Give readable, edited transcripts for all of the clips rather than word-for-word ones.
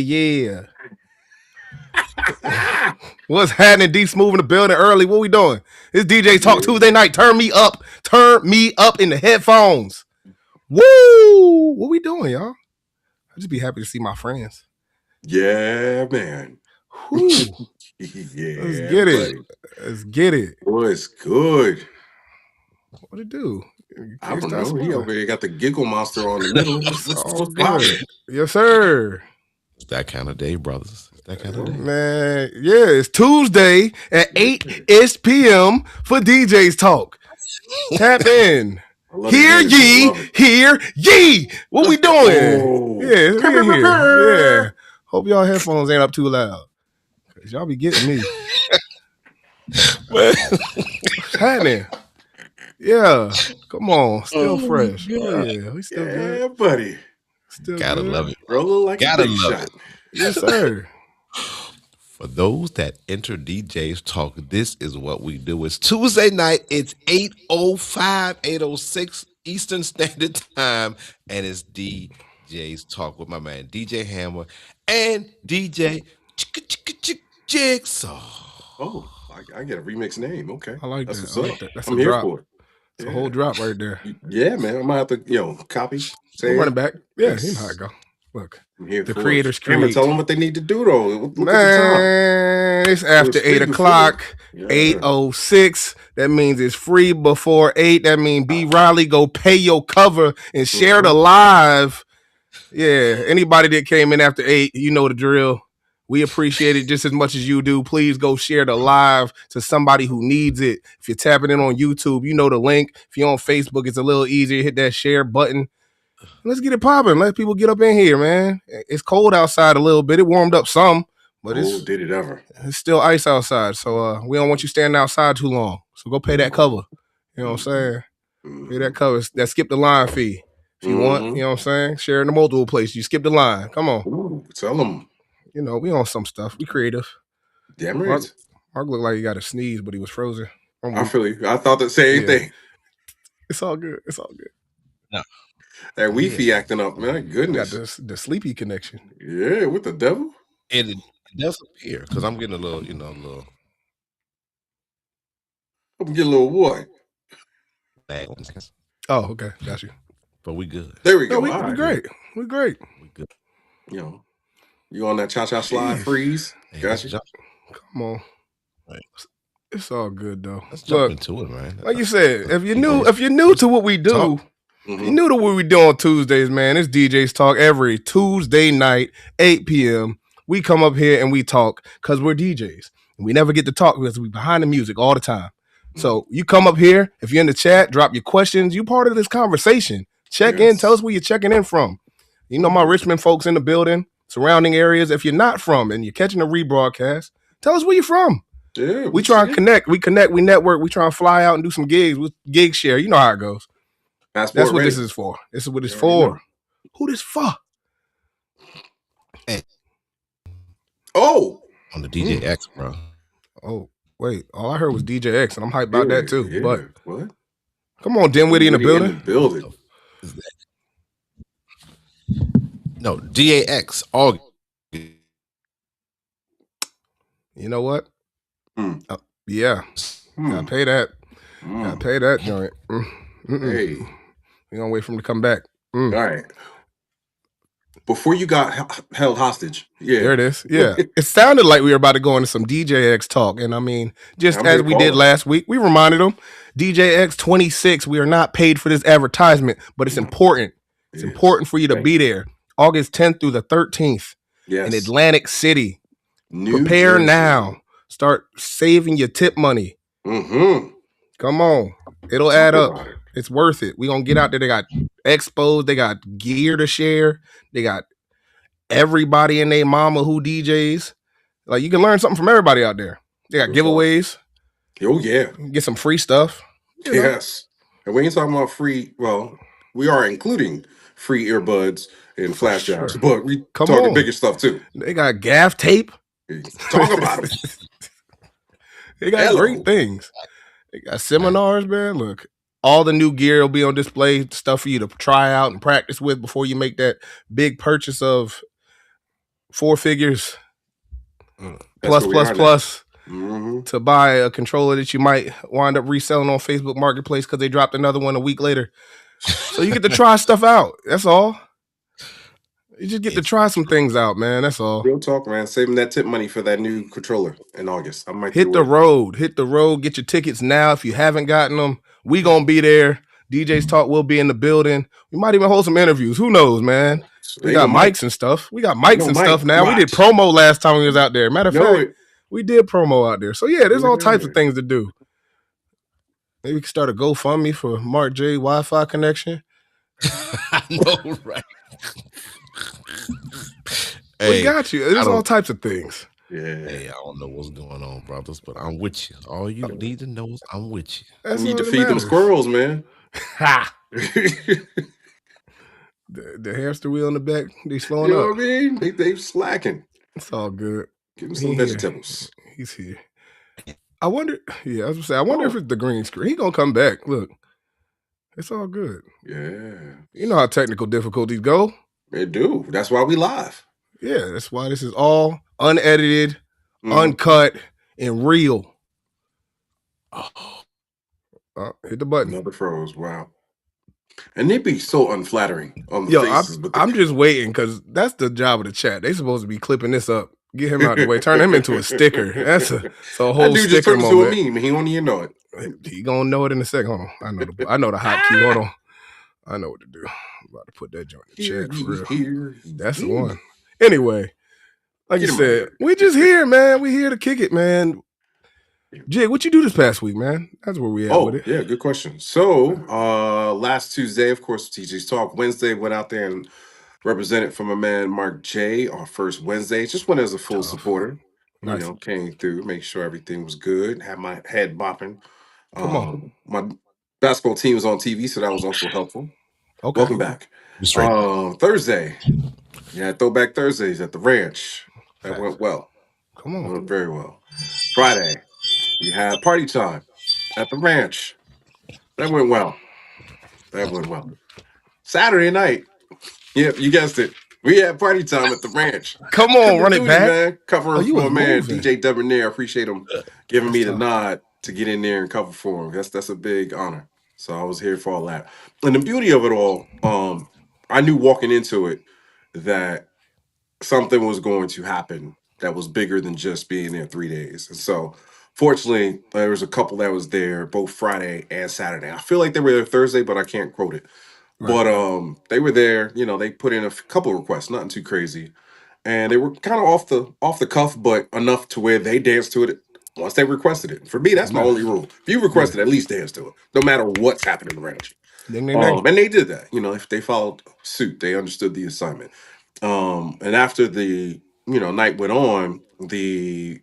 Yeah. What's happening? D Smooth in the building early. What we doing? It's DJ Talk Tuesday night. Turn me up. Turn me up in the headphones. Woo! What we doing, y'all? I just be happy to see my friends. Yeah, man. Yeah, let's get it. Buddy. Let's get it. What's good? What it do? I don't know. He over here got the giggle monster on the middle. What's poppin'? Yes, sir. It's that kind of day, brothers. It's that kind of day. Man, yeah, it's Tuesday at 8-ish p.m. for DJ's Talk. Tap in. Hear ye. What we doing? Yeah, yeah. Hope y'all headphones ain't up too loud. Cause y'all be getting me. What's happening? Yeah, come on, still fresh. Oh, yeah, we still good. Yeah, buddy. Still gotta good. love it. Rolling like Gotta a big love shot. it. Yes, sir. For those that enter DJ's Talk, this is what we do. It's Tuesday night. It's 8:05, 8:06 Eastern Standard Time, and it's DJ's Talk with my man DJ Hammer and DJ Jigsaw. Oh, I get a remix name. Okay, I like that's that. what's I up. like that. That's I'm a here drop. for it. It's a whole drop right there. Yeah, man. I might have to, copy. We'll run it back. Yeah, you know how it go. Look, I'm here the for creators it. Hammer, create. tell them what they need to do, though. Look Man, at the time. it's after 8 o'clock. 8:06. That means it's free before 8. That means B. Riley, go pay your cover and share the live. Yeah, anybody that came in after 8, you know the drill. We appreciate it just as much as you do. Please go share the live to somebody who needs it. If you're tapping in on YouTube, you know the link. If you're on Facebook, it's a little easier. Hit that share button. Let's get it popping. Let people get up in here, man. It's cold outside a little bit. It warmed up some, but did it ever? It's still ice outside. So we don't want you standing outside too long. So go pay that cover. You know what I'm saying? Pay that cover. That skip the line fee. If you want, you know what I'm saying? Share in the multiple places. You skip the line. Come on. Ooh, tell them. You know, we on some stuff. We creative. Damn right. Mark looked like he got a sneeze, but he was frozen. I feel you. I thought the same thing. It's all good. It's all good. No. That Wi-Fi acting up, man. Goodness. Got the sleepy connection. Yeah, with the devil. And it does appear, because I'm getting a little, I'm getting a little what? Oh, okay. Got you. But we good. There we go. We great. We great. We good. You on that cha-cha slide freeze? Got you. Come on. Right. It's all good though. Let's jump into it, man. Like you said, if you're new to what we do, if you're new to what we do on Tuesdays, man, it's DJ's Talk every Tuesday night, 8 p.m. We come up here and we talk because we're DJs. And we never get to talk because we're behind the music all the time. So you come up here, if you're in the chat, drop your questions. You part of this conversation. Check in. Tell us where you're checking in from. You know my Richmond folks in the building, surrounding areas. If you're not from and you're catching a rebroadcast, tell us where you're from. Yeah, we try and connect. We network. We try and fly out and do some gigs with gig share. You know how it goes. That's what this is for. This is what it's for. Who this for? Hey. Oh. On the DJ X, bro. Oh. Wait, all I heard was DJX, and I'm hyped about that too. Yeah. But What? come on, Dinwiddie in the building. Is that? No, DAX. All. You know what? Mm. Yeah. Gotta pay that. Gotta pay that joint. Hey. We're gonna wait for him to come back. All right. Before you got held hostage. Yeah. There it is. Yeah. It sounded like we were about to go into some DJX talk. And I mean, just as we did last week, we reminded them, DJX 26, we are not paid for this advertisement, but it's important. It's important for you to be there. August 10th through the 13th in Atlantic City. Prepare now. Start saving your tip money. Come on. It'll add up. It's worth it. We're going to get out there. They got expos. They got gear to share. They got everybody and their mama who DJs. Like, you can learn something from everybody out there. They got giveaways. Oh, yeah. Get some free stuff. Yes. And we ain't talking about free. Well, we are including free earbuds and flash drives, but we talking bigger stuff too. They got gaff tape. Talk about it. They got great things. They got seminars, man. Look, all the new gear will be on display, stuff for you to try out and practice with before you make that big purchase of 4 figures plus to buy a controller that you might wind up reselling on Facebook Marketplace because they dropped another one a week later. So you get to try stuff out. That's all. You just get to try some things out, man. That's all. Real talk, man. Saving that tip money for that new controller in August. I might hit the road. Hit the road. Get your tickets now if you haven't gotten them. We gonna be there. DJ's Talk will be in the building. We might even hold some interviews. Who knows, man? We got mics and stuff. We got mics and stuff now. We did promo last time we was out there. Matter of fact, we did promo out there. So yeah, there's all types of things to do. Maybe we can start a GoFundMe for Marc J Wi-Fi connection. I know, right? We got you. There's all types of things. Yeah. Hey, I don't know what's going on, brothers, but I'm with you. All you need to know is I'm with you. You need to feed them squirrels, man. Ha! The hamster wheel in the back, they slowing up. You know what I mean? They slacking. It's all good. Give them some vegetables. He's here. I wonder. Yeah, I was gonna say. I wonder if it's the green screen. He gonna come back. Look, it's all good. Yeah. You know how technical difficulties go. They do. That's why we live. Yeah, that's why this is all unedited, uncut, and real. Hit the button. Another froze. Wow. And they'd be so unflattering on the faces. I'm just waiting because that's the job of the chat. They supposed to be clipping this up. Get him out of the way. Turn him into a sticker. That's a whole sticker just turned moment. into a meme. He won't even know it. He gonna know it in a second. Hold on. I know the hot key. Hold on. I know what to do. I'm about to put that joint in the chat for real. That's the one. Anyway, like you said, we just here, man. We here to kick it, man. Jig, what you do this past week, man? That's where we at with it. Yeah, good question. So, last Tuesday, of course, DJ's Talk. Wednesday, went out there and represented for my man Marc J. Our first Wednesday. Just went as a full supporter. Nice. You know, came through, make sure everything was good. Had my head bopping. Come on. My basketball team was on TV, so that was also helpful. Okay. Welcome back. Thursday. Yeah, Throwback Thursdays at the ranch. That went well. Come on. Went very well. Friday, we had party time at the ranch. That went well. Saturday night, yep, you guessed it. We had party time at the ranch. Come on, run it back. Man. Covering for my man, DJ Debonair. I appreciate him giving me the nod to get in there and cover for him. That's a big honor. So I was here for all that. And the beauty of it all, I knew walking into it that something was going to happen that was bigger than just being there 3 days. And so fortunately, there was a couple that was there both Friday and Saturday. I feel like they were there Thursday, but I can't quote it. Right. But they were there, you know, they put in a couple of requests, nothing too crazy. And they were kind of off the cuff, but enough to where they danced to it once they requested it. For me, that's my only rule. If you requested, at least dance to it, no matter what's happening in the ranch. And they did that. You know, if they followed suit, they understood the assignment. And after the night went on, the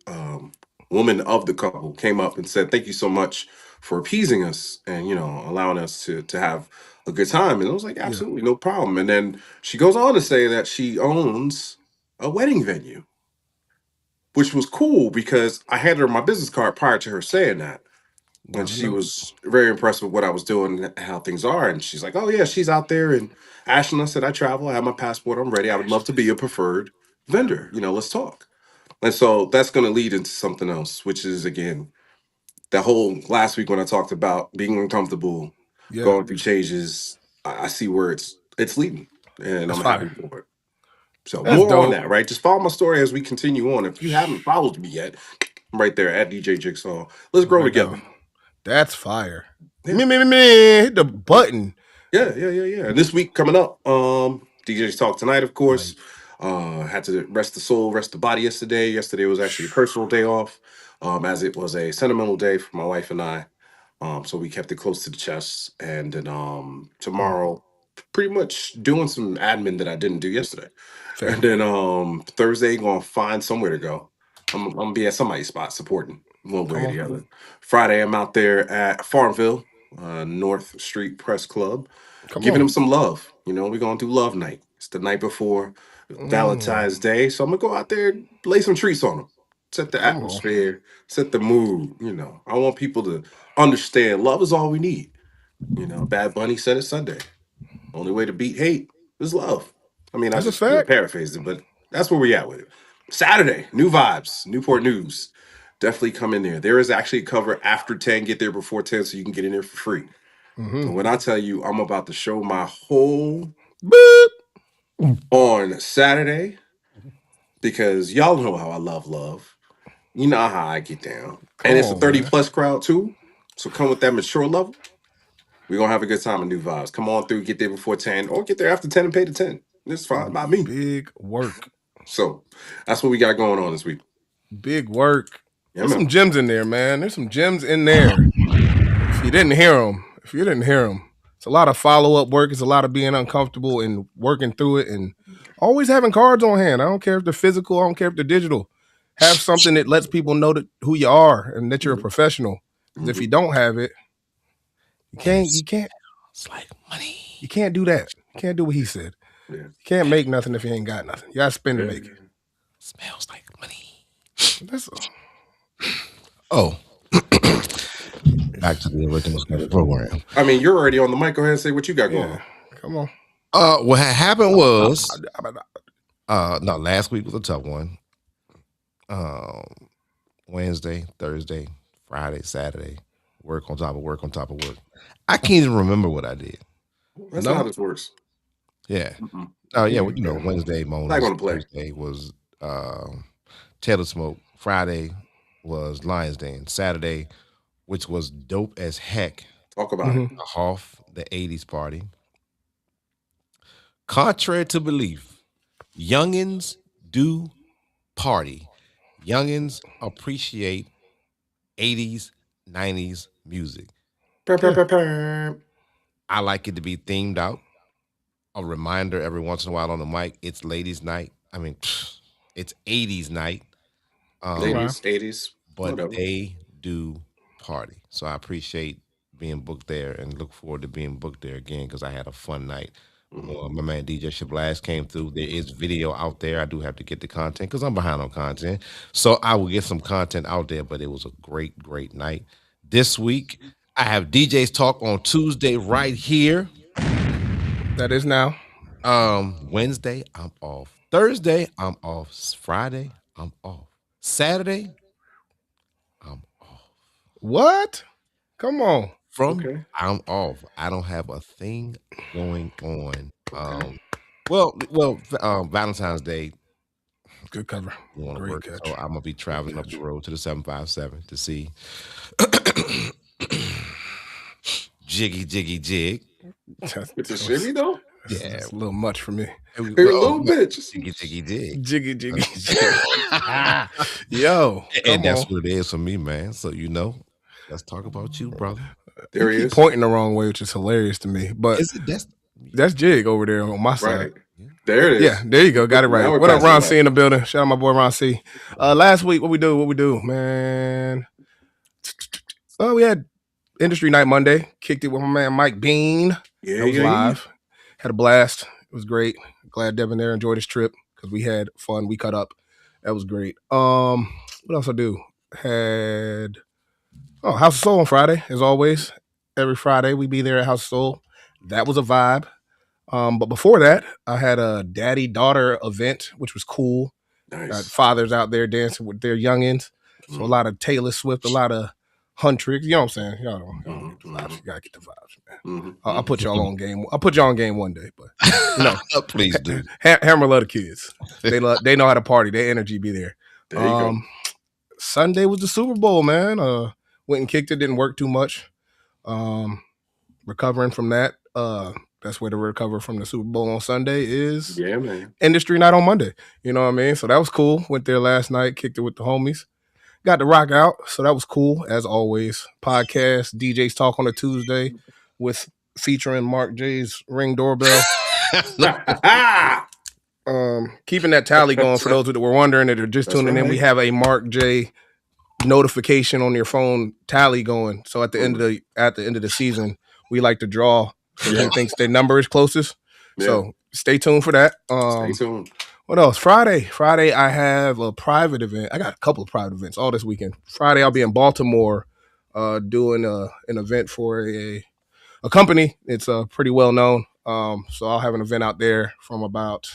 woman of the couple came up and said, "Thank you so much for appeasing us and allowing us to have a good time." And I was like, "Absolutely, no problem." And then she goes on to say that she owns a wedding venue, which was cool because I handed her my business card prior to her saying that. And Gotta she know. was very impressed with what I was doing and how things are. And she's like, "Oh yeah, she's out there in Ashland." I said, "I travel. I have my passport. I'm ready. I would love to be a preferred vendor. Let's talk." And so that's going to lead into something else, which is again that whole last week when I talked about being uncomfortable, Yeah, going through changes. I see where it's leading, and that's I'm happy fire. for it. So That's more on dope. that, right? Just follow my story as we continue on. If you haven't followed me yet, I'm right there at DJ Jigsaw. Let's grow Right together. now. That's fire. Yeah. Me. Hit the button. Yeah. And this week coming up, DJ's Talk tonight, of course. Had to rest the soul, rest the body yesterday. Yesterday was actually a personal day off, as it was a sentimental day for my wife and I. So we kept it close to the chest. And then tomorrow, pretty much doing some admin that I didn't do yesterday. Fair. And then Thursday, gonna find somewhere to go. I'm gonna be at somebody's spot supporting one way Come or on. the other. Friday, I'm out there at Farmville, North Street Press Club, Come giving on. them some love. We're gonna do love night. It's the night before Valentine's Day, so I'm gonna go out there, lay some treats on them, set the Come on. atmosphere, set the mood. I want people to understand love is all we need. Bad Bunny said it Sunday. Only way to beat hate is love. I mean, I That's a just fact. paraphrased it, but that's where we at with it. Saturday, new vibes, Newport News. Definitely come in there. There is actually a cover after 10. Get there before 10 so you can get in there for free. And when I tell you I'm about to show my whole Boop. on Saturday, because y'all know how I love love. You know how I get down. Come And it's a on, 30 man. plus crowd too. So come with that mature level. We're gonna have a good time in new vibes. Come on through, get there before 10, or get there after 10 and pay the 10. It's fine by me. Big work. So that's what we got going on this week. Big work. Yeah, There's man. some gems in there, man. There's some gems in there. If you didn't hear them, it's a lot of follow-up work. It's a lot of being uncomfortable and working through it and always having cards on hand. I don't care if they're physical. I don't care if they're digital. Have something that lets people know that who you are and that you're a professional. Because if you don't have it, you can't. It's like money. You can't do that. You can't do what he said. Yeah. You can't make nothing if you ain't got nothing. You gotta spend to make it. Smells like money. That's Back to the original program. I mean, you're already on the mic. Go ahead and say what you got going on. Come on. What had happened was no, last week was a tough one. Wednesday, Thursday, Friday, Saturday, work on top of work on top of work. I can't even remember what I did. That's not how this works. Yeah. Mm-mm. Oh yeah, well, Wednesday Not gonna Mona's, play. Thursday was Taylor Smoke, Friday was Lions Den, Saturday, which was dope as heck, Talk about it. Hoff, the 80s party. Contrary to belief, youngins do party. Youngins appreciate 80s, 90s music. I like it to be themed out. A reminder every once in a while on the mic, it's ladies' night. I mean, it's 80s night. Ladies, 80s, but whatever. they do party. So I appreciate being booked there and look forward to being booked there again because I had a fun night. My man DJ Shablash came through. There is video out there. I do have to get the content because I'm behind on content. So I will get some content out there, but it was a great, great night. This week, I have DJ's Talk on Tuesday right here. That is now. Wednesday, I'm off. Thursday, I'm off. Friday, I'm off. Saturday, I'm off. What? Come on. I'm off. I don't have a thing going on. Valentine's Day. Good cover. You want to Great work, catch. so I'm gonna be traveling up the road to the 757 to see Jiggy Jig. With the shimmy though? It's a little much for me. They're little bitches. Jiggy Jig. Jiggy. Yo. And that's what it is for me, man. So let's talk about you, brother. There he keep is. Pointing the wrong way, which is hilarious to me. But that's Jig over there on my side. There it is. Yeah, there you go. Got it right. What up, Ron C in the building? Shout out my boy Ron C. Last week, what we do, man? Well, we had Industry Night Monday. Kicked it with my man Mike Bean. Yeah, that was live. Had a blast. It was great. Glad Devin there enjoyed his trip because we had fun. We cut up. That was great. What else I do? Had House of Soul on Friday, as always. Every Friday we be there at House of Soul. That was a vibe. But before that, I had a daddy daughter event, which was cool. Nice. Got fathers out there dancing with their youngins. So a lot of Taylor Swift, a lot of Huntrix. You know what I'm saying? Y'all get the vibes. You gotta get the vibes, man. I'll put y'all on game. I'll put y'all on game one day, but you know, please do. Hammer love the kids. They know how to party. Their energy be there. There you go. Sunday was the Super Bowl, man. Went and kicked it. Didn't work too much. Recovering from that. That's where to recover from the Super Bowl on Sunday is. Yeah, man. Industry night on Monday. You know what I mean? So that was cool. Went there last night, kicked it with the homies. Got to rock out. So that was cool, as always. Podcast, DJs Talk on a Tuesday with featuring Marc J's Ring Doorbell. Keeping that tally going for those that were wondering that are just tuning in. We have a Marc J notification on your phone tally going. So at the end of the season, we like to draw who thinks their number is closest. Yeah. So stay tuned for that. Stay tuned. What else? Friday, I have a private event. I got a couple of private events all this weekend. Friday, I'll be in Baltimore doing an event for a company. It's pretty well known. So I'll have an event out there from about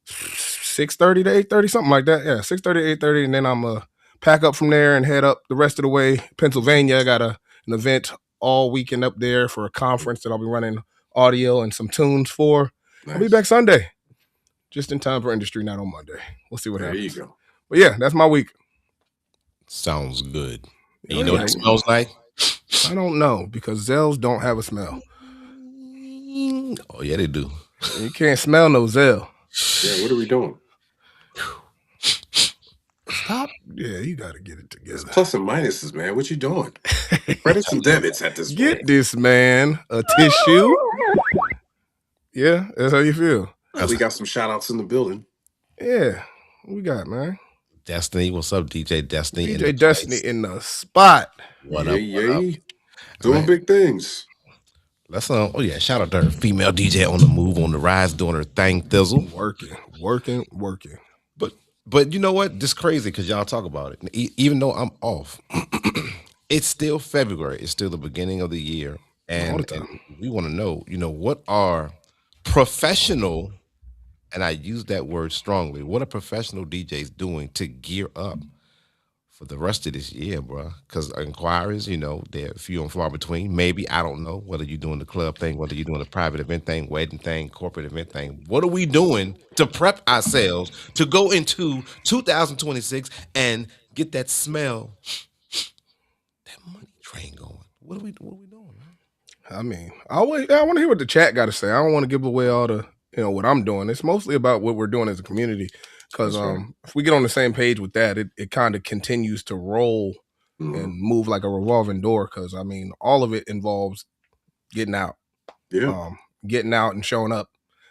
6:30 to 8:30, something like that. Yeah, 6:30 to 8:30, and then I'm pack up from there and head up the rest of the way. Pennsylvania, I got an event all weekend up there for a conference that I'll be running audio and some tunes for. Nice. I'll be back Sunday, just in time for industry night on Monday. We'll see what happens. There you go. But yeah, that's my week. Sounds good. And you know what it smells like? I don't know, because Zells don't have a smell. Oh yeah, they do. You can't smell no Zell. Yeah, what are we doing? Stop. Yeah, you got to get it together. It's plus and minuses, man. What you doing? Credits and debits at this point. Get this man a tissue. Yeah, that's how you feel. We got some shout outs in the building. Yeah, we got, man. Destiny, what's up, DJ Destiny? DJ Destiny in the spot. What up? Doing big things. Let's shout out to her female DJ on the move, on the rise, doing her thing, Thizzle. Working. But you know what? This crazy because y'all talk about it. Even though I'm off, it's still February. It's still the beginning of the year. And we want to know, what are professional, and I use that word strongly, what are professional DJs doing to gear up for the rest of this year, bro? Because inquiries, they're few and far between. Maybe, I don't know, whether you're doing the club thing, whether you're doing the private event thing, wedding thing, corporate event thing. What are we doing to prep ourselves to go into 2026 and get that smell, that money train going? What are we doing, man? I mean, I want to hear what the chat got to say. I don't want to give away all the, what I'm doing. It's mostly about what we're doing as a community. Because if we get on the same page with that, it kind of continues to roll and move like a revolving door. Because, I mean, all of it involves getting out. Yeah. Getting out and showing up.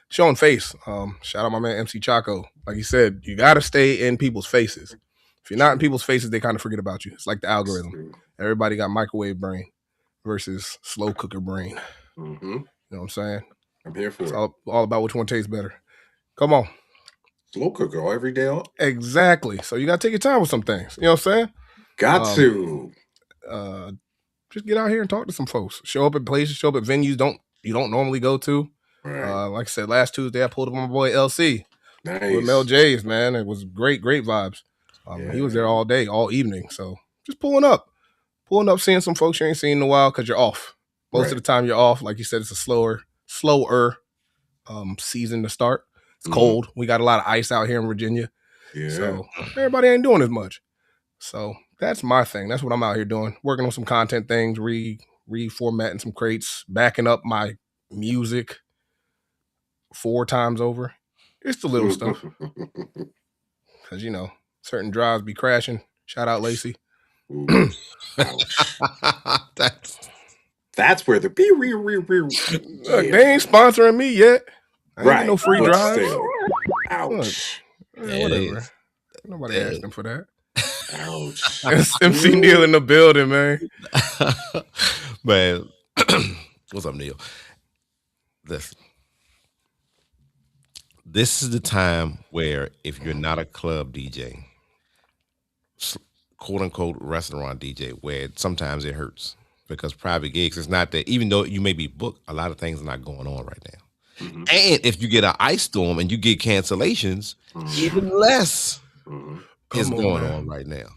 Showing face. Shout out my man MC Chaco. Like he said, you got to stay in people's faces. If you're not in people's faces, they kind of forget about you. It's like the algorithm. Everybody got microwave brain versus slow cooker brain. Mm-hmm. You know what I'm saying? I'm here for it. All about which one tastes better. Come on. Slow cooker all every day. Exactly. So you got to take your time with some things. You know what I'm saying? Got to. Just get out here and talk to some folks. Show up at places, show up at venues you don't normally go to. Right. Like I said, last Tuesday I pulled up on my boy LC. Nice. With Mel J's, man. It was great vibes. He was there all day, all evening. So just pulling up, seeing some folks you ain't seen in a while because you're off. Most of the time you're off. Like you said, it's a slower season to start. It's cold. We got a lot of ice out here in Virginia. Yeah. So everybody ain't doing as much. So that's my thing. That's what I'm out here doing. Working on some content things, reformatting some crates, backing up my music 4 times over. It's the little stuff. Because, certain drives be crashing. Shout out Lacey. That's where the Look, they ain't sponsoring me yet. I ain't get no free drives. Ouch. Whatever. Nobody asked them for that. Ouch. MC Neil in the building, man. Man, what's up, Neil? Listen. This is the time where if you're not a club DJ, quote unquote restaurant DJ, where sometimes it hurts because private gigs is not that. Even though you may be booked, a lot of things are not going on right now. Mm-hmm. And if you get an ice storm and you get cancellations, even less is going on right now.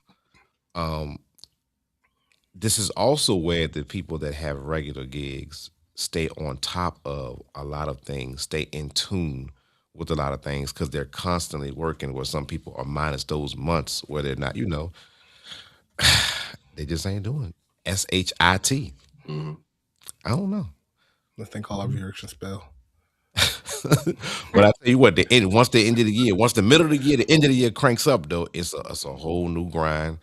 This is also where the people that have regular gigs stay on top of a lot of things, stay in tune with a lot of things because they're constantly working. Where some people are minus those months where they're not, they just ain't doing SHIT. I don't know. Let's think all of your spell. But I tell you what, once the end of the year, once the middle of the year, the end of the year cranks up though, it's a whole new grind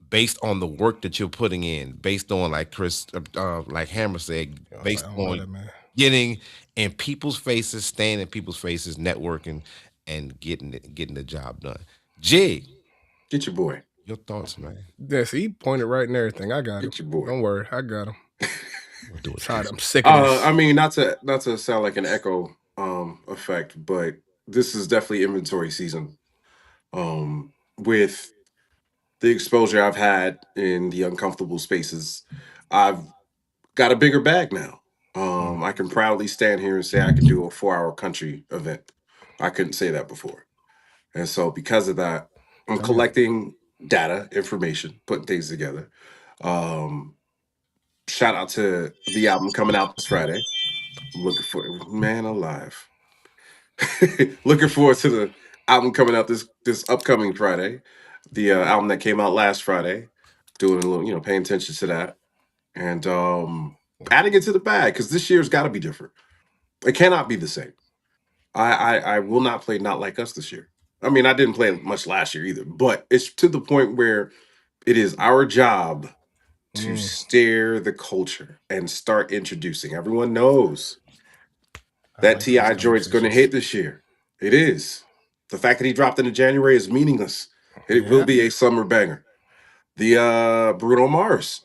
based on the work that you're putting in, based on like Chris, like Hammer said, based on getting in people's faces, staying in people's faces, networking, and getting the job done. Jay, get your boy. Your thoughts, man. Yes, he pointed right and everything. I got get him. Your boy. Don't worry, I got him. We'll do it. I'm sick of this. I mean, not to sound like an echo effect, but this is definitely inventory season. With the exposure I've had in the uncomfortable spaces, I've got a bigger bag now. I can proudly stand here and say I can do a 4-hour country event. I couldn't say that before. And so because of that, I'm collecting data, information, putting things together. Shout out to the album coming out this Friday. I'm looking for man alive. Looking forward to the album coming out this upcoming Friday. The album that came out last Friday. Doing a little, paying attention to that. And adding it to the bag because this year's got to be different. It cannot be the same. I will not play Not Like Us this year. I mean, I didn't play much last year either, but it's to the point where it is our job to steer the culture and start introducing. Everyone knows that T.I. joint's going to hit this year. It is. The fact that he dropped into January is meaningless. It will be a summer banger. The Bruno Mars,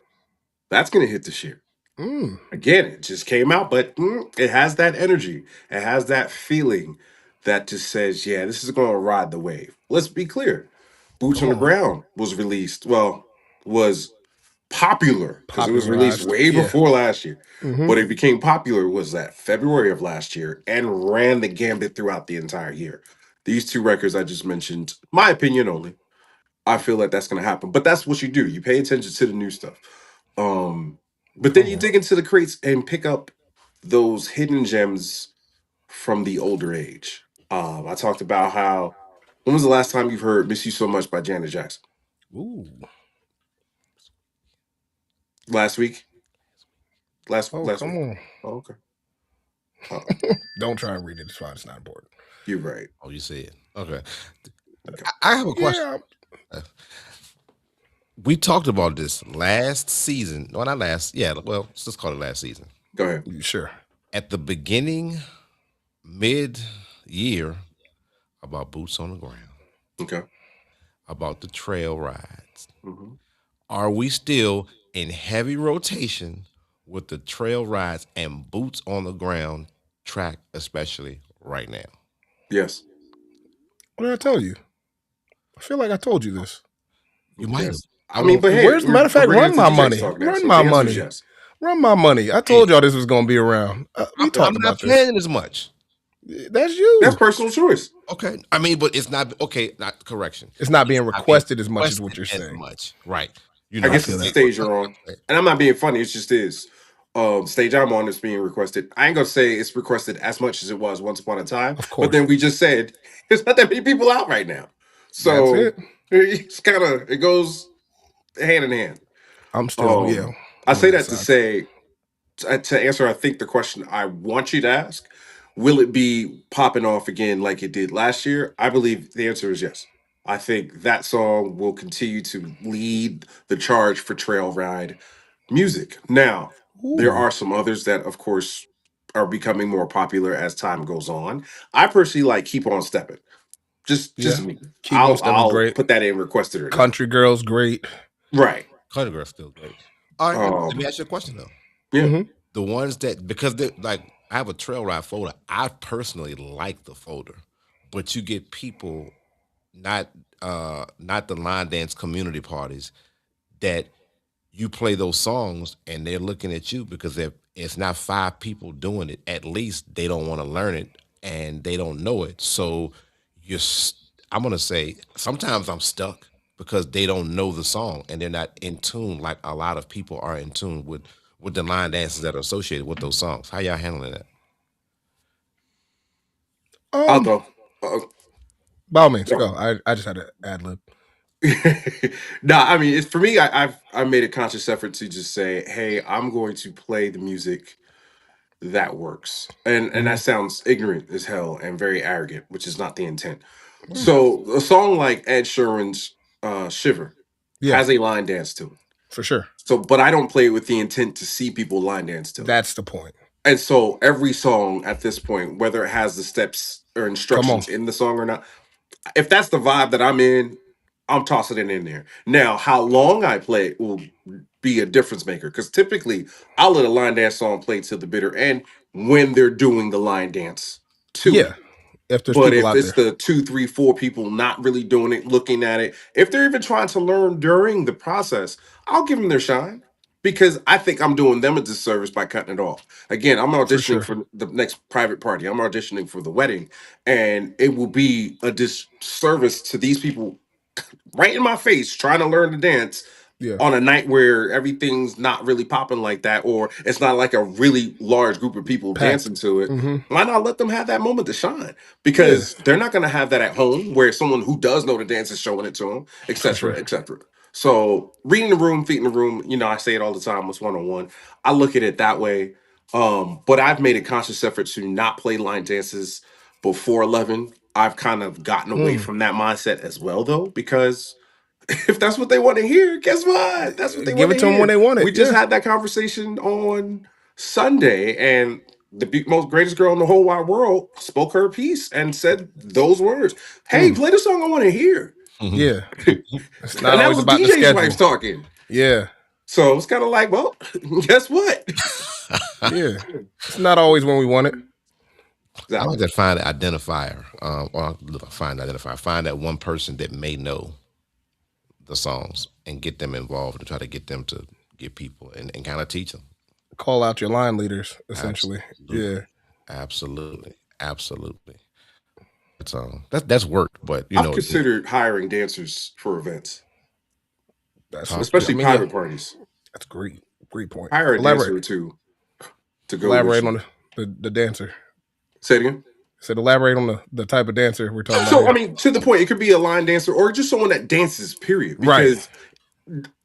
that's going to hit this year. Again, it just came out, but it has that energy. It has that feeling that just says, yeah, this is going to ride the wave. Let's be clear. Boots on the Ground was released, was popular because it was released way before last year. But it became popular was that February of last year and ran the gambit throughout the entire year. These two records I just mentioned, my opinion only, I feel like that's going to happen. But that's what you do. You pay attention to the new stuff. But then you dig into the crates and pick up those hidden gems from the older age. I talked about how, when was the last time you've heard Miss You So Much by Janet Jackson? Ooh. Last week? Last come week? on. Oh, okay. Don't try and read it. It's fine. It's not important. You're right. Oh, you see it. Okay. I have a question. We talked about this last season. No, not last. Yeah, well, let's just call it last season. Go ahead. Sure. At the beginning, mid-year, about boots on the ground. Okay. About the trail rides. Are we still in heavy rotation with the trail rides and boots on the ground track, especially right now? Yes. What did I tell you? I feel like I told you this. You might have. I mean, but hey, where's the matter of fact? Run my money. Run my money. Run my money. I told y'all this was going to be around. We talked about this. I'm not paying as much. That's you. That's personal choice. Okay. I mean, but it's not okay. Not correction. It's not being requested as much as what you're saying. Right. You know, I guess it's the stage you're on, and I'm not being funny. It's just is. Stage I'm on is being requested. I ain't gonna say it's requested as much as it was once upon a time. Of course. But then we just said there's not that many people out right now, so it's kind of it goes hand in hand. I'm still I say that to say to answer. I think the question I want you to ask: will it be popping off again like it did last year? I believe the answer is yes. I think that song will continue to lead the charge for trail ride music. Now, there are some others that, of course, are becoming more popular as time goes on. I personally like Keep On Stepping. Just me. I'll great. Put that in requested or Country not. Girl's great. Right. Country Girl's still great. All right, let me ask you a question though. Yeah. The ones that, because they're like, I have a trail ride folder. I personally like the folder, but you get people not not the line dance community parties that you play those songs and they're looking at you because if it's not five people doing it, at least they don't want to learn it and they don't know it. So you're, I'm gonna say sometimes I'm stuck because they don't know the song and they're not in tune like a lot of people are in tune with the line dances that are associated with those songs. How y'all handling that? I'll go. By all means, Go. go. I just had to ad lib. Nah, I mean, it's for me. I've made a conscious effort to just say, hey, I'm going to play the music that works, and that sounds ignorant as hell and very arrogant, which is not the intent. So a song like Ed Sheeran's "Shiver" Yeah, has a line dance to it. for sure. So, but I don't play it with the intent to see people line dance to it. That's the point. And so every song at this point, whether it has the steps or Come on. instructions in the song or not, if that's the vibe that I'm in, I'm tossing it in there. Now, how long I play it will be a difference maker because typically I'll let a line dance song play to the bitter end when they're doing the line dance to Yeah, it. if there's But people if out it's there, the two, three, four people not really doing it, looking at it, if they're even trying to learn during the process, I'll give them their shine because I think I'm doing them a disservice by cutting it off. Again, I'm for auditioning sure. for the next private party. I'm auditioning for the wedding, and it will be a disservice to these people right in my face trying to learn to dance Yeah, on a night where everything's not really popping like that, or it's not like a really large group of people packed. dancing to it. Why not let them have that moment to shine? Yeah, Because they're not going to have that at home where someone who does know the dance is showing it to them, for sure. etc., etc. So reading the room, feet in the room, I say it all the time. It's one on one. I look at it that way. But I've made a conscious effort to not play line dances before 11. I've kind of gotten away from that mindset as well, though, because if that's what they want to hear, guess what? That's what they Give want it to to them when hear. they want it. We just Yeah, had that conversation on Sunday, and the most greatest girl in the whole wide world spoke her piece and said those words. Hey, play the song I want to hear. yeah. And It's not that always was about the DJ's wife schedule. talking. Yeah, So it's kind of like, well, guess what? yeah. It's not always when we want it. I like Exactly. to find an identifier, find that one person that may know the songs and get them involved and try to get them to get people and kind of teach them. Call out your line leaders, essentially. Absolutely, Yeah, absolutely, absolutely. That's work, but I've considered hiring dancers for events, that's. talk to I especially me. mean, yeah, private parties. that's great. Great point. Hire a Elaborate. dancer or two to go with Elaborate you. on the dancer. Say it again. Said elaborate on the type of dancer we're talking about So, I here. mean, to the point, it could be a line dancer or just someone that dances, period, Right, because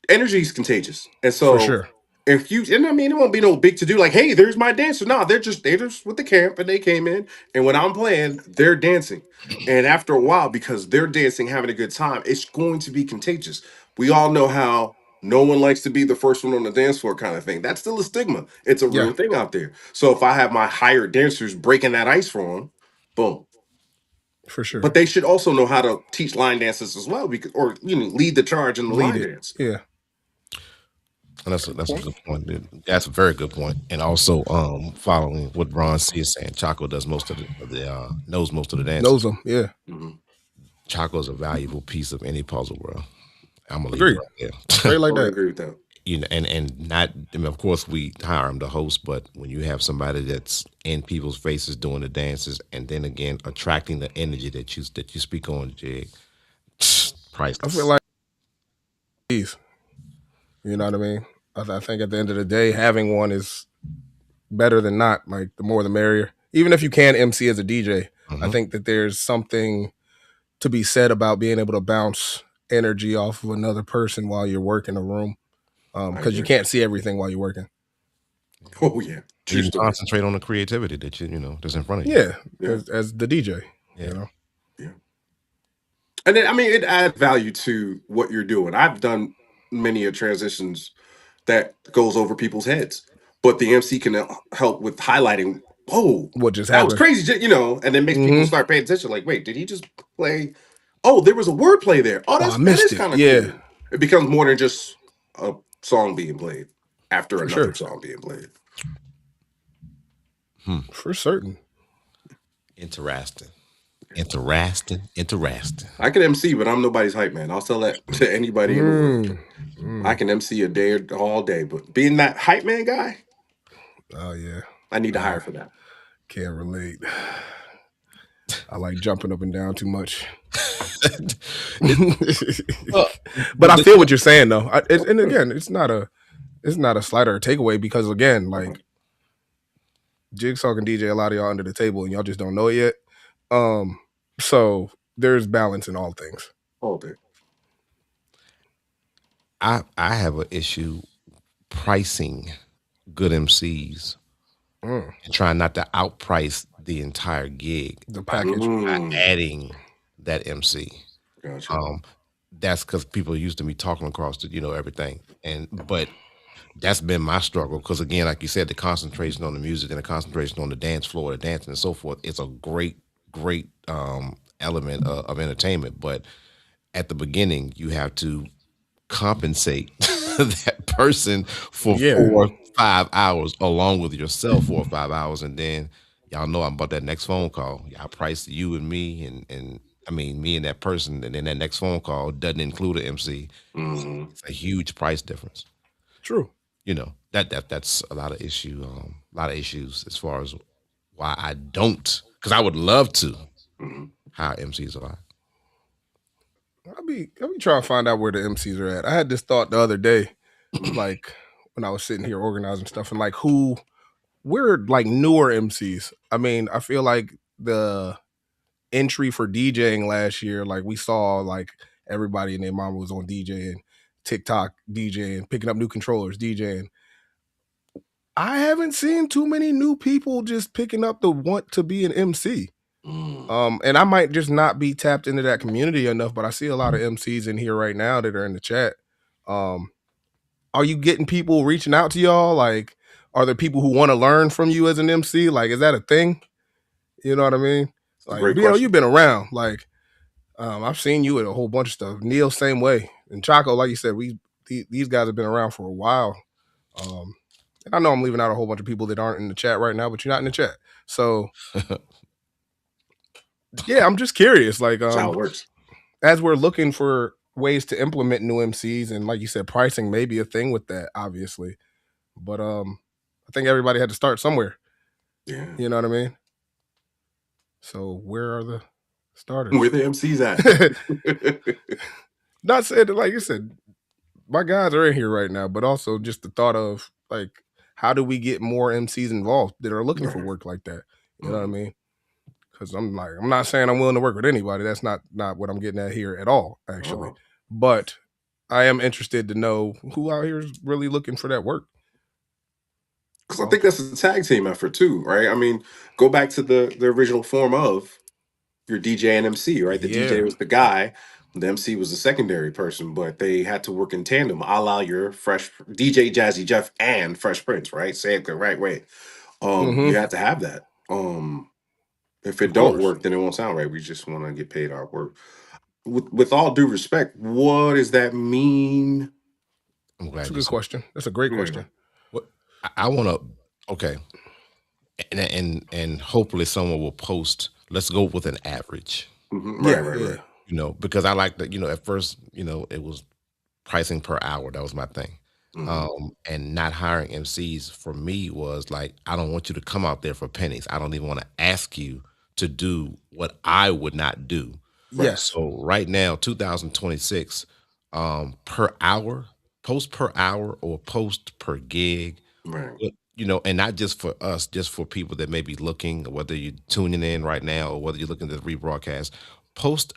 energy is contagious. And for so, sure. if you, and I mean, it won't be no big to do, like, hey, there's my dancer. No, they're just with the camp and they came in. And when I'm playing, they're dancing. And after a while, because they're dancing, having a good time, it's going to be contagious. We all know how no one likes to be the first one on the dance floor kind of thing. That's still a stigma. It's a Yeah, real thing out there. So, if I have my hired dancers breaking that ice for them, boom. for sure. But they should also know how to teach line dances as well, because or lead the charge in the Lead line it. dance. Yeah, And that's a good point. That's a very good point. And also, following what Ron C is saying, Chaco does most of the knows most of the dances. knows them. Yeah, Mhm. Chaco is a valuable piece of any puzzle, bro. I'm gonna leave it agreed. right there. Straight like Totally that. agree with that. And not. I mean, of course, we hire him to host, but when you have somebody that's in people's faces doing the dances, and then again attracting the energy that you speak on, Jig, I feel priceless. like these. You know what I mean? I think at the end of the day, having one is better than not. Like the more the merrier. Even if you can MC as a DJ, I think that there's something to be said about being able to bounce energy off of another person while you're working a room. I Because you agree. can't see everything while you're working. Oh yeah, true You can story. concentrate on the creativity that that's in front of you. Yeah, Yeah, as the DJ, Yeah. you know. yeah. And then I mean, it adds value to what you're doing. I've done many a transitions that goes over people's heads, but the MC can help with highlighting. Oh, What just that was happened? crazy, and then makes people Mm-hmm. start paying attention. Like, wait, did he just play? Oh, there was a wordplay there. Oh, Oh, I that missed is it. kind of Yeah, cool. It becomes more than just a song being played after for another sure. song being played. For certain. Interesting. Interesting. I can MC, but I'm nobody's hype man. I'll tell that to anybody in the world. I can MC a day or all day, but being that hype man guy, Oh yeah. I need to hire for that. Can't relate. I like jumping up and down too much. But I feel what you're saying though. And again, it's not a slight or a takeaway because again, like Jigsaw can DJ a lot of y'all under the table and y'all just don't know it yet. So there's balance in all things. All day. I have an issue pricing good MCs and trying not to outprice the entire gig. The package. By adding that MC. Gotcha. That's because people used to me talking across the, everything. But that's been my struggle because again, like you said, the concentration on the music and the concentration on the dance floor, the dancing and so forth, it's a great element of entertainment. But at the beginning, you have to compensate that person for 4 or 5 hours along with yourself 4 or 5 hours, and then y'all know I'm about that next phone call. Y'all price you and me and I mean me and that person, and then that next phone call doesn't include an MC. It's a huge price difference. True. That's a lot of issues as far as why I don't, because I would love to hire MCs a lot. I'll be trying to find out where the MCs are at. I had this thought the other day, like when I was sitting here organizing stuff, and like we're like newer MCs. I mean, I feel like the entry for DJing last year, like we saw like everybody and their mama was on DJing, TikTok DJing, picking up new controllers, DJing. I haven't seen too many new people just picking up the want to be an MC. And I might just not be tapped into that community enough, but I see a lot of MCs in here right now that are in the chat. Are you getting people reaching out to y'all? Like, are there people who want to learn from you as an MC? Like, is that a thing? You know what I mean? Like, you've been around. Like, I've seen you at a whole bunch of stuff. Neil, same way. And Chaco, like you said, these guys have been around for a while. And I know I'm leaving out a whole bunch of people that aren't in the chat right now, but you're not in the chat. So yeah, I'm just curious. Like, that's how it works. As we're looking for ways to implement new MCs, and like you said, pricing may be a thing with that, obviously. But I think everybody had to start somewhere. Yeah. You know what I mean? So where are the starters? Where the MCs at? Not saying that, like you said, my guys are in here right now, but also just the thought of like, how do we get more MCs involved that are looking for work like that? You know what I mean? Because I'm not saying I'm willing to work with anybody. That's not what I'm getting at here at all, actually. But I am interested to know who out here is really looking for that work. Because I think that's a tag team effort too, right? I mean, go back to the original form of your DJ and MC, right? The DJ was the guy, the MC was the secondary person, but they had to work in tandem, a la your Fresh DJ Jazzy Jeff and Fresh Prince, right? Say it the right way. You have to have that. If it don't work, then it won't sound right. We just want to get paid our work. With all due respect, what does that mean? I'm glad that's a good question. That's a great question. What I want to, okay, and hopefully someone will post. Let's go with an average. Right. Because I like that. At first, it was pricing per hour. That was my thing. And not hiring MCs for me was like, I don't want you to come out there for pennies. I don't even want to ask you to do what I would not do. Yes. So right now, 2026, per hour, post per hour or post per gig, right? And not just for us, just for people that may be looking, whether you're tuning in right now or whether you're looking at the rebroadcast, post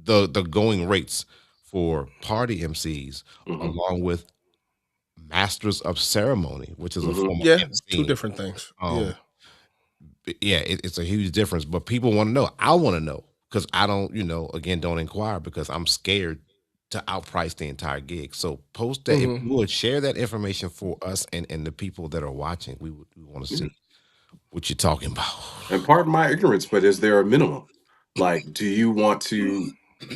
the going rates for party MCs along with masters of ceremony, which is a form of MC. Two different things. It's a huge difference, but people want to know. I want to know because I don't, don't inquire because I'm scared to outprice the entire gig. So post that. If you would share that information for us and the people that are watching, we want to see what you're talking about. And pardon my ignorance, but is there a minimum? Like, do you want to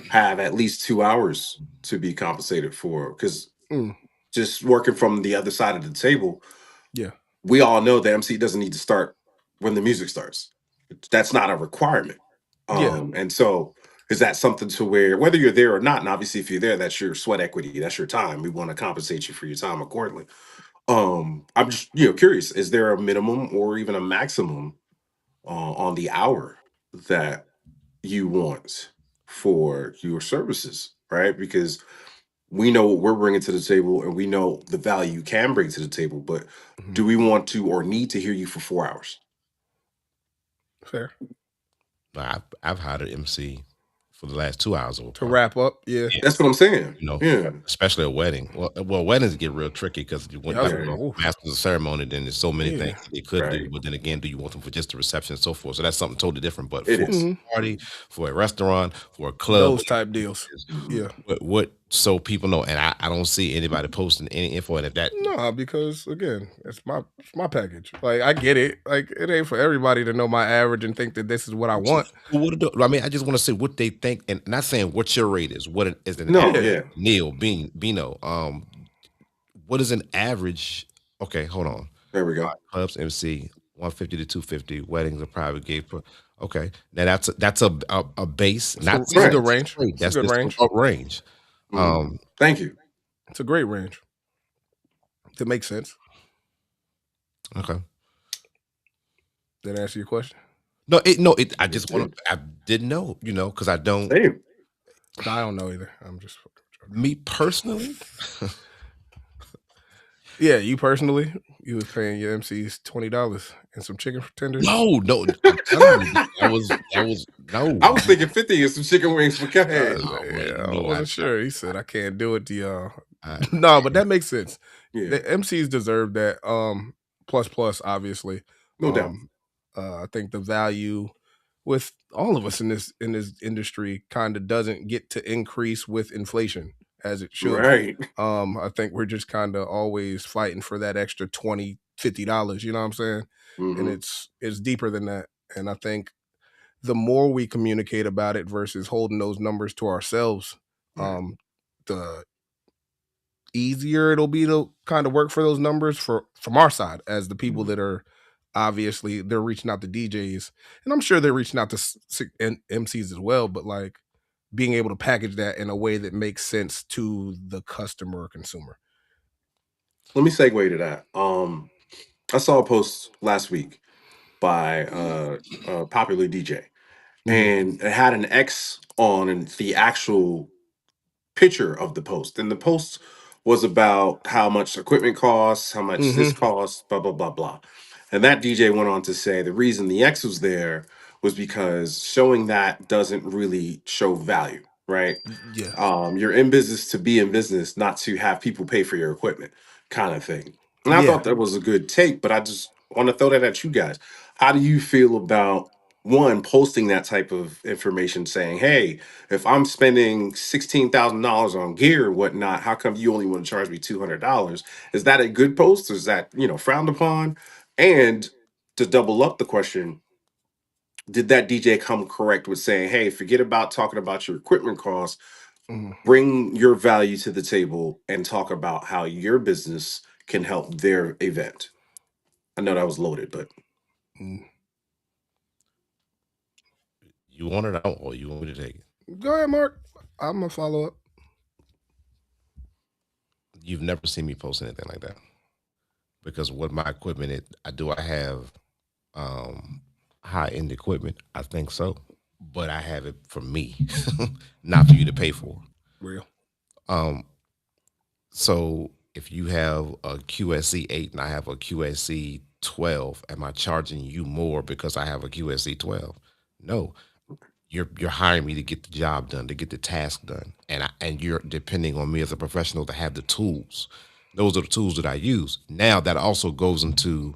have at least 2 hours to be compensated for? Because just working from the other side of the table, we all know the MC doesn't need to start when the music starts. That's not a requirement. Yeah. And so is that something to where whether you're there or not, and obviously if you're there, that's your sweat equity, that's your time. We want to compensate you for your time accordingly. I'm just curious, is there a minimum or even a maximum on the hour that you want for your services, right? Because we know what we're bringing to the table and we know the value you can bring to the table, but Mhm. do we want to or need to hear you for 4 hours? Fair. I've hired an MC for the last 2 hours of a To party. wrap up, yeah. That's what I'm saying. Yeah. Especially a wedding. Well, weddings get real tricky because you want Yeah, I was to like, oof. master the ceremony. Then there's so many Yeah. things that they could do, Right. but then again, do you want them for just the reception and so forth? So that's something totally different. But It for is. a party, for a restaurant, for a club, Those type deals. Yeah. what so people know, and I don't see anybody posting any info in that. No, because again, it's my package. Like I get it. Like it ain't for everybody to know my average and think that this is what I want. I mean, I just want to say what they think, and not saying what your rate is. What is an No, average? yeah. Neil, Bino, what is an average? Okay, hold on. There we go. Clubs MC 150 to 250. Weddings are private gate. Okay, now that's a base. It's Not a Right. good range. It's a That's good just range. a range. Thank you. It's a great range. That makes sense. Okay. Did I answer your question? No, I just want to. I didn't know, because I don't. Same. I don't know either. I'm just Me personally. Yeah, you personally, you was paying your MCs $20 and some chicken tenders. No, I'm telling you, that was no. I was thinking 50 and some chicken wings for K. I wasn't sure. He said I can't do it to y'all. No, but that makes sense. Yeah. The MCs deserve that. Plus, obviously. No doubt. I think the value with all of us in this industry kind of doesn't get to increase with inflation as it should. Right. I think we're just kind of always fighting for that extra $20, $50, you know what I'm saying? And it's deeper than that. And I think the more we communicate about it versus holding those numbers to ourselves, the easier it'll be to kind of work for those numbers from our side as the people that are obviously they're reaching out to DJs, and I'm sure they're reaching out to MCs as well, but like being able to package that in a way that makes sense to the customer or consumer. Let me segue to that. I saw a post last week by a popular DJ, and it had an X on and the actual picture of the post. And the post was about how much equipment costs, how much this costs, blah, blah, blah, blah. And that DJ went on to say the reason the X was there was because showing that doesn't really show value, right? Yeah. You're in business to be in business, not to have people pay for your equipment, kind of thing. And I Yeah. thought that was a good take, but I just want to throw that at you guys. How do you feel about one posting that type of information saying, hey, if I'm spending $16,000 on gear or whatnot, how come you only want to charge me $200? Is that a good post? Or is that, frowned upon? And to double up the question, did that DJ come correct with saying, hey, forget about talking about your equipment costs, bring your value to the table and talk about how your business can help their event? I know that was loaded, but You want it out, or you want me to take it? Go ahead, Mark. I'm gonna follow up. You've never seen me post anything like that, because what my equipment is, I have high end equipment? I think so, but I have it for me, not for you to pay for. Real. So if you have a QSC 8 and I have a QSC 12, am I charging you more because I have a QSC 12? No. You're hiring me to get the job done, to get the task done, and you're depending on me as a professional to have the tools. Those are the tools that I use. Now that also goes into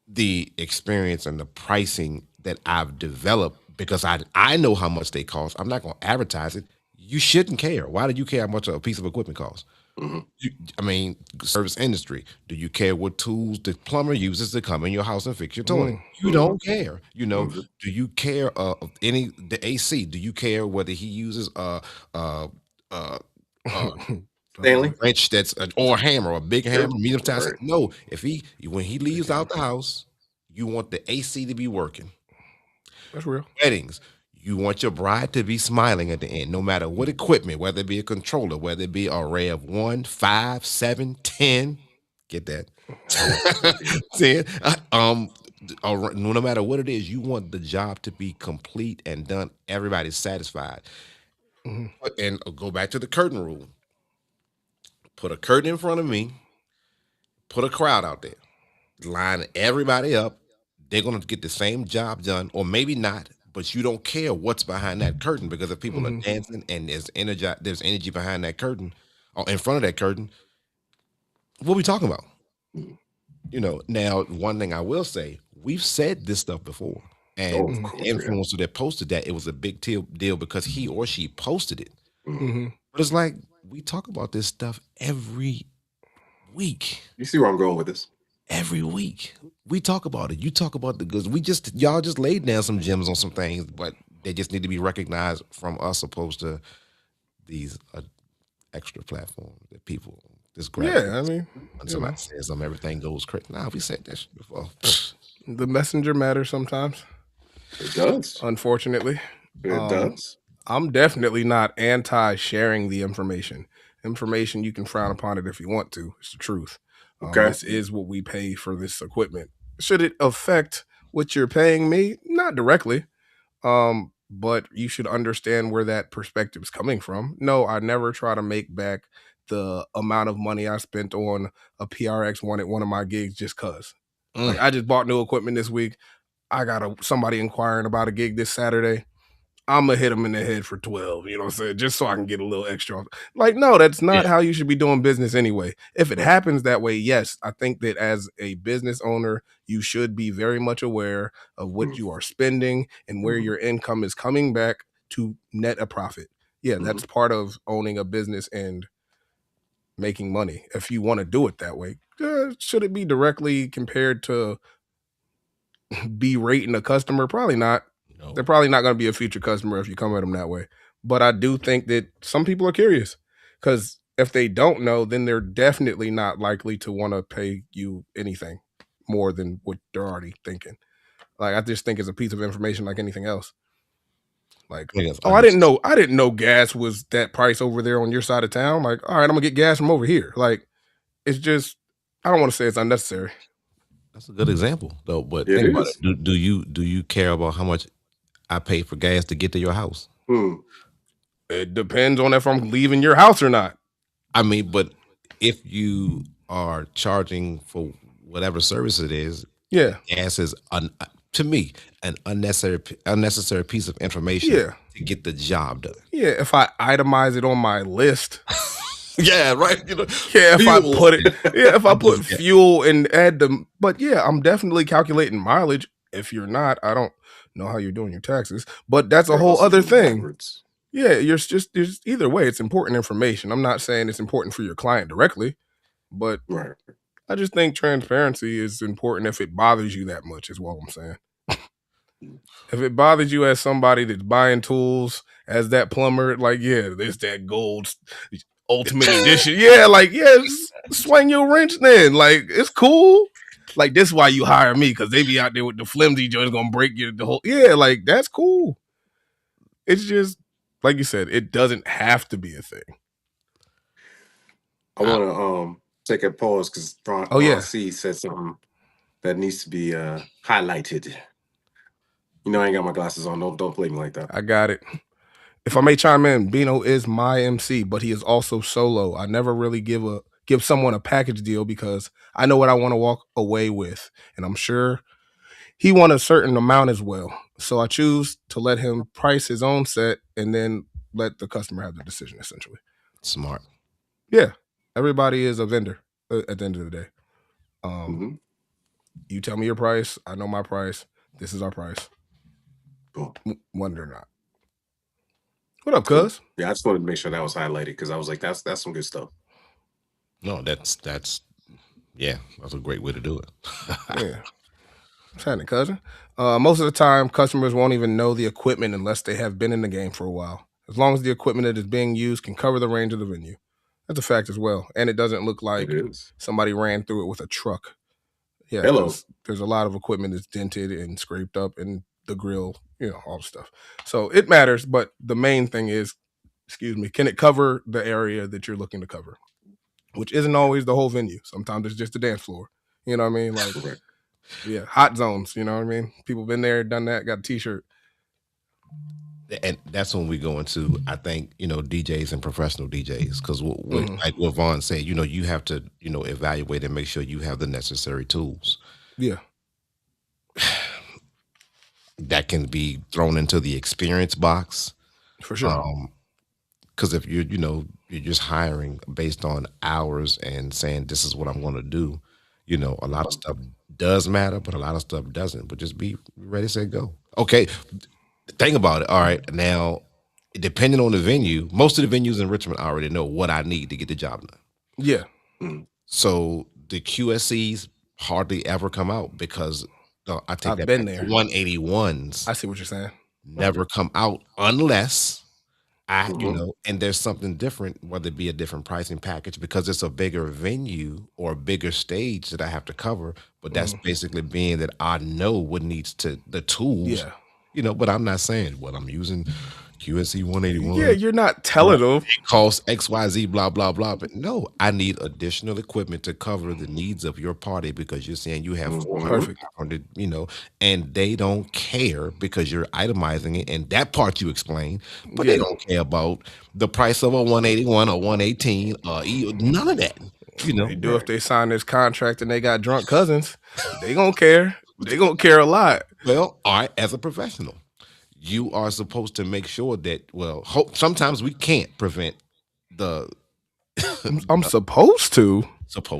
the experience and the pricing that I've developed, because I know how much they cost. I'm not going to advertise it. You shouldn't care. Why do you care how much a piece of equipment costs? I mean, service industry. Do you care what tools the plumber uses to come in your house and fix your toilet? You don't care. Do you care the AC? Do you care whether he uses Stanley? wrench or a hammer, or a big hammer, medium size? No. When he leaves out the house, you want the AC to be working. That's real. Weddings, you want your bride to be smiling at the end, no matter what equipment, whether it be a controller, whether it be an array of 1, 5, 7, 10. Get that? 10. No matter what it is, you want the job to be complete and done. Everybody's satisfied. Mm-hmm. And go back to the curtain rule. Put a curtain in front of me. Put a crowd out there. Line everybody up. They're going to get the same job done, or maybe not, but you don't care what's behind that curtain, because if people Mm-hmm. are dancing and there's energy behind that curtain or in front of that curtain, what are we talking about? You know, now, one thing I will say, we've said this stuff before. And of the course, influencer that posted that, it was a big deal because he or she posted it. Mm-hmm. But it's like, we talk about this stuff every week. You see where I'm going with this? Every week we talk about it. You talk about the goods. Y'all just laid down some gems on some things, but they just need to be recognized from us, opposed to these extra platforms that people just grab. Yeah, I mean, when somebody says everything goes crazy. Nah, we said that shit before. The messenger matters sometimes. It does. Unfortunately, It does. I'm definitely not anti-sharing the information. Information, you can frown upon it if you want to. It's the truth. Okay. This is what we pay for this equipment. Should it affect what you're paying me? Not directly. But you should understand where that perspective is coming from. No, I never try to make back the amount of money I spent on a PRX1 at one of my gigs just cause. Like, I just bought new equipment this week. I got somebody inquiring about a gig this Saturday. I'm gonna hit them in the head for 12, you know what I'm saying? Just so I can get a little extra. Like, no, that's not how you should be doing business anyway. If it happens that way, yes, I think that as a business owner, you should be very much aware of what you are spending and where your income is coming back to net a profit. Yeah, that's part of owning a business and making money. If you want to do it that way, should it be directly compared to be rating a customer? Probably not. No. They're probably not going to be a future customer if you come at them that way. But I do think that some people are curious, because if they don't know, then they're definitely not likely to want to pay you anything more than what they're already thinking. Like, I just think it's a piece of information like anything else. Like, I didn't know gas was that price over there on your side of town. Like, all right, I'm gonna get gas from over here. Like, it's just, I don't want to say it's unnecessary. That's a good example, though. But think about it. Do you care about how much I pay for gas to get to your house? It depends on if I'm leaving your house or not. I mean, but if you are charging for whatever service it is, gas is to me an unnecessary piece of information to get the job done. Yeah, if I itemize it on my list. Yeah, right. You know, if I put it, if I put fuel and add them, but I'm definitely calculating mileage. If you're not, I don't know how you're doing your taxes, but that's a whole other thing. Backwards. Yeah, there's either way, it's important information. I'm not saying it's important for your client directly, but I just think transparency is important if it bothers you that much, is what I'm saying. If it bothers you as somebody that's buying tools, as that plumber, like, there's that gold ultimate edition. Swing your wrench then. Like, it's cool. Like, this is why you hire me, because they be out there with the flimsy joints gonna break you the whole. Yeah, like, that's cool. It's just, like you said, it doesn't have to be a thing. I want to take a pause because Ron C said something that needs to be highlighted. You know, I ain't got my glasses on. Don't play me like that. I got it. If I may chime in, Bino is my MC, but he is also solo. I never really give someone a package deal because I know what I want to walk away with, and I'm sure he wants a certain amount as well. So I choose to let him price his own set and then let the customer have the decision, essentially. Smart. Yeah. Everybody is a vendor at the end of the day. You tell me your price. I know my price. This is our price. Wonder or not. What up, cuz? Yeah, I just wanted to make sure that was highlighted because I was like, that's some good stuff. No, that's a great way to do it. Yeah. What's happening, cousin? Most of the time, customers won't even know the equipment unless they have been in the game for a while. As long as the equipment that is being used can cover the range of the venue. That's a fact as well. And it doesn't look like somebody ran through it with a truck. Yeah, because there's a lot of equipment that's dented and scraped up, and the grill, all the stuff. So it matters, but the main thing is, can it cover the area that you're looking to cover? Which isn't always the whole venue. Sometimes it's just the dance floor. You know what I mean? Like, yeah, hot zones. You know what I mean? People been there, done that, got a T-shirt. And that's when we go into, I think, DJs and professional DJs, because like what Vaughn said, you have to, evaluate and make sure you have the necessary tools. Yeah. That can be thrown into the experience box. For sure. Because if you're just hiring based on hours and saying this is what I'm going to do, a lot of stuff does matter, but a lot of stuff doesn't. But just be ready, say go. Okay. Think about it. All right. Now, depending on the venue, most of the venues in Richmond already know what I need to get the job done. Yeah. So the QSCs hardly ever come out because I think I've been there. 181s. I see what you're saying. Never come out unless and there's something different, whether it be a different pricing package because it's a bigger venue or a bigger stage that I have to cover. But that's basically being that I know what needs the tools. Yeah. But I'm not saying, well, I'm using QSC 181. Yeah, you're not telling them. It costs XYZ, blah, blah, blah. But no, I need additional equipment to cover the needs of your party because you're saying you have 400, 500, and they don't care because you're itemizing it. And that part you explain, but they don't care about the price of a 181 or 118, none of that. They do if they sign this contract and they got drunk cousins. They gonna care. They gonna care a lot. Well, all right, as a professional, you are supposed to make sure that, sometimes we can't prevent the... I'm supposed to.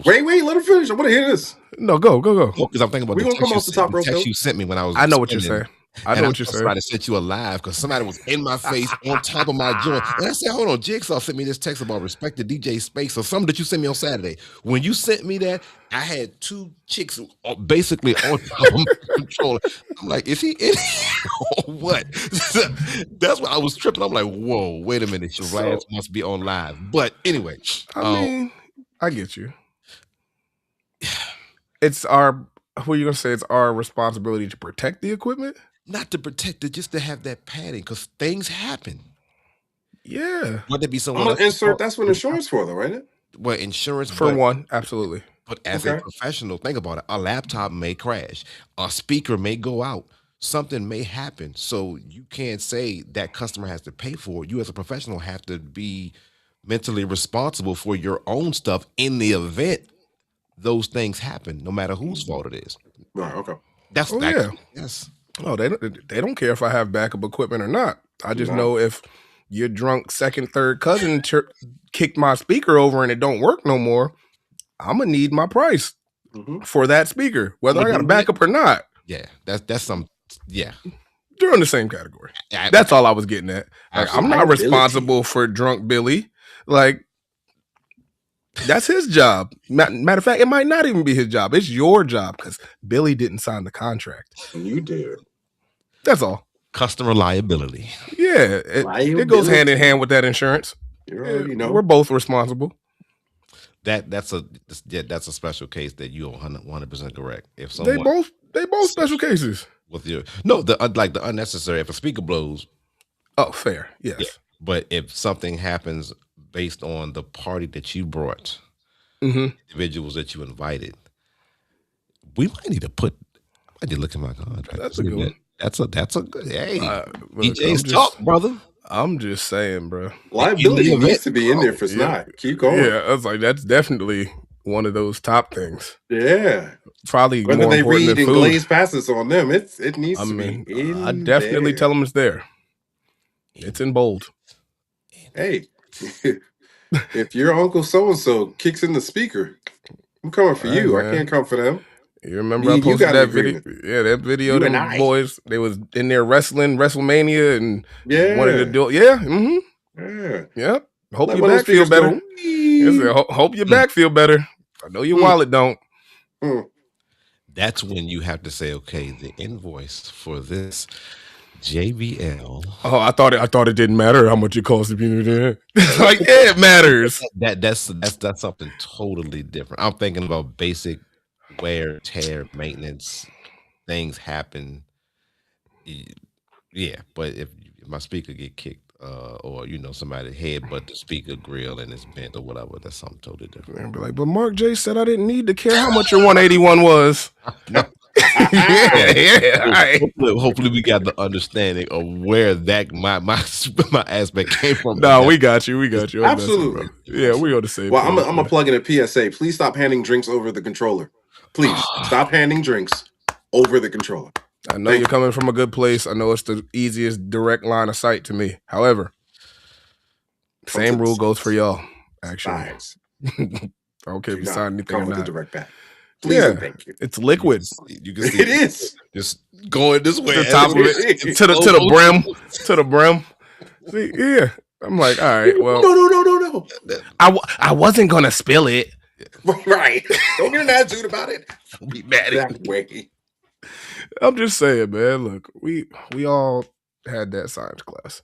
Wait, let him finish. I want to hear this. No, go. Because I'm thinking about the text you sent me when I was... I know what you're saying. I know what you're saying. I tried to set you alive because somebody was in my face on top of my joint. And I said, hold on, Jigsaw sent me this text about respect the DJ space or something that you sent me on Saturday. When you sent me that, I had two chicks basically on top of my controller. I'm like, is he in here or what? That's why I was tripping. I'm like, whoa, wait a minute. Your ass must be on live. But anyway. I get you. It's our... What are you going to say? It's our responsibility to protect the equipment? Not to protect it, just to have that padding, because things happen. Yeah. Would there be someone else? Insert, that's what insurance for, though, right? Well, insurance for one, absolutely. But as a professional, think about it. A laptop may crash. A speaker may go out. Something may happen. So you can't say that customer has to pay for it. You as a professional have to be mentally responsible for your own stuff in the event those things happen, no matter whose fault it is. Right, okay. That's yes. Oh, they don't care if I have backup equipment or not. I just know if your drunk second, third cousin kicked my speaker over and it don't work no more, I'm gonna need my price for that speaker, whether I got a backup or not. Yeah, that's some. Yeah, they're in the same category. That's all I was getting at. Like, I'm not responsible for drunk Billy. Like, that's his job. Matter of fact, it might not even be his job. It's your job because Billy didn't sign the contract. You did. That's all. Customer liability. Yeah, it goes hand in hand with that insurance. You already know. We're both responsible. That's a special case that you're 100% correct. If someone they both special cases. With the unnecessary, if a speaker blows. Oh, fair. Yes. Yeah. But if something happens based on the party that you brought, individuals that you invited, we might need to look at my contract. That's a good one. That's a good. Hey, DJs talk, brother. I'm just saying, bro. Liability needs to be in there for not. Keep going. Yeah, I was like, that's definitely one of those top things. Yeah, probably whether more they important read than and food. glaze passes on them. It needs to be in I definitely tell them it's there. It's in bold. Hey, if your uncle so and so kicks in the speaker, I'm coming for you. Man. I can't come for them. You remember I posted that video? Yeah, that video. Them boys, they was in there wrestling WrestleMania and wanted to do it. Yeah. Yeah. Yep. Hope your back feel better. Hope your back feel better. I know your wallet don't. That's when you have to say, okay, the invoice for this JBL. Oh, I thought it didn't matter how much it cost to be there. Like, yeah, it matters. That's something totally different. I'm thinking about basic wear, tear, maintenance, things happen. Yeah, but if my speaker get kicked, or somebody headbutt the speaker grill and it's bent or whatever, that's something totally different. And be like, but Mark J said I didn't need to care how much your 181 was. No. yeah. All right. Hopefully we got the understanding of where that my aspect came from. No, we got you. We got you. Absolutely. Yeah, we on the same Well, page. I'm gonna plug in a PSA. Please stop handing drinks over the controller. Please stop handing drinks over the controller. I know you're coming from a good place. I know it's the easiest direct line of sight to me. However, same rule goes for y'all. Actually, I don't care if you sign anything or not. Direct back. Please and thank you. It's liquid. You can see it is just going this way. The top of it to the brim. To the brim. See, yeah. I'm like, all right, well. No. I wasn't gonna spill it. Right. Don't get an attitude about it. Don't be mad at that way. I'm just saying, man. Look, we all had that science class.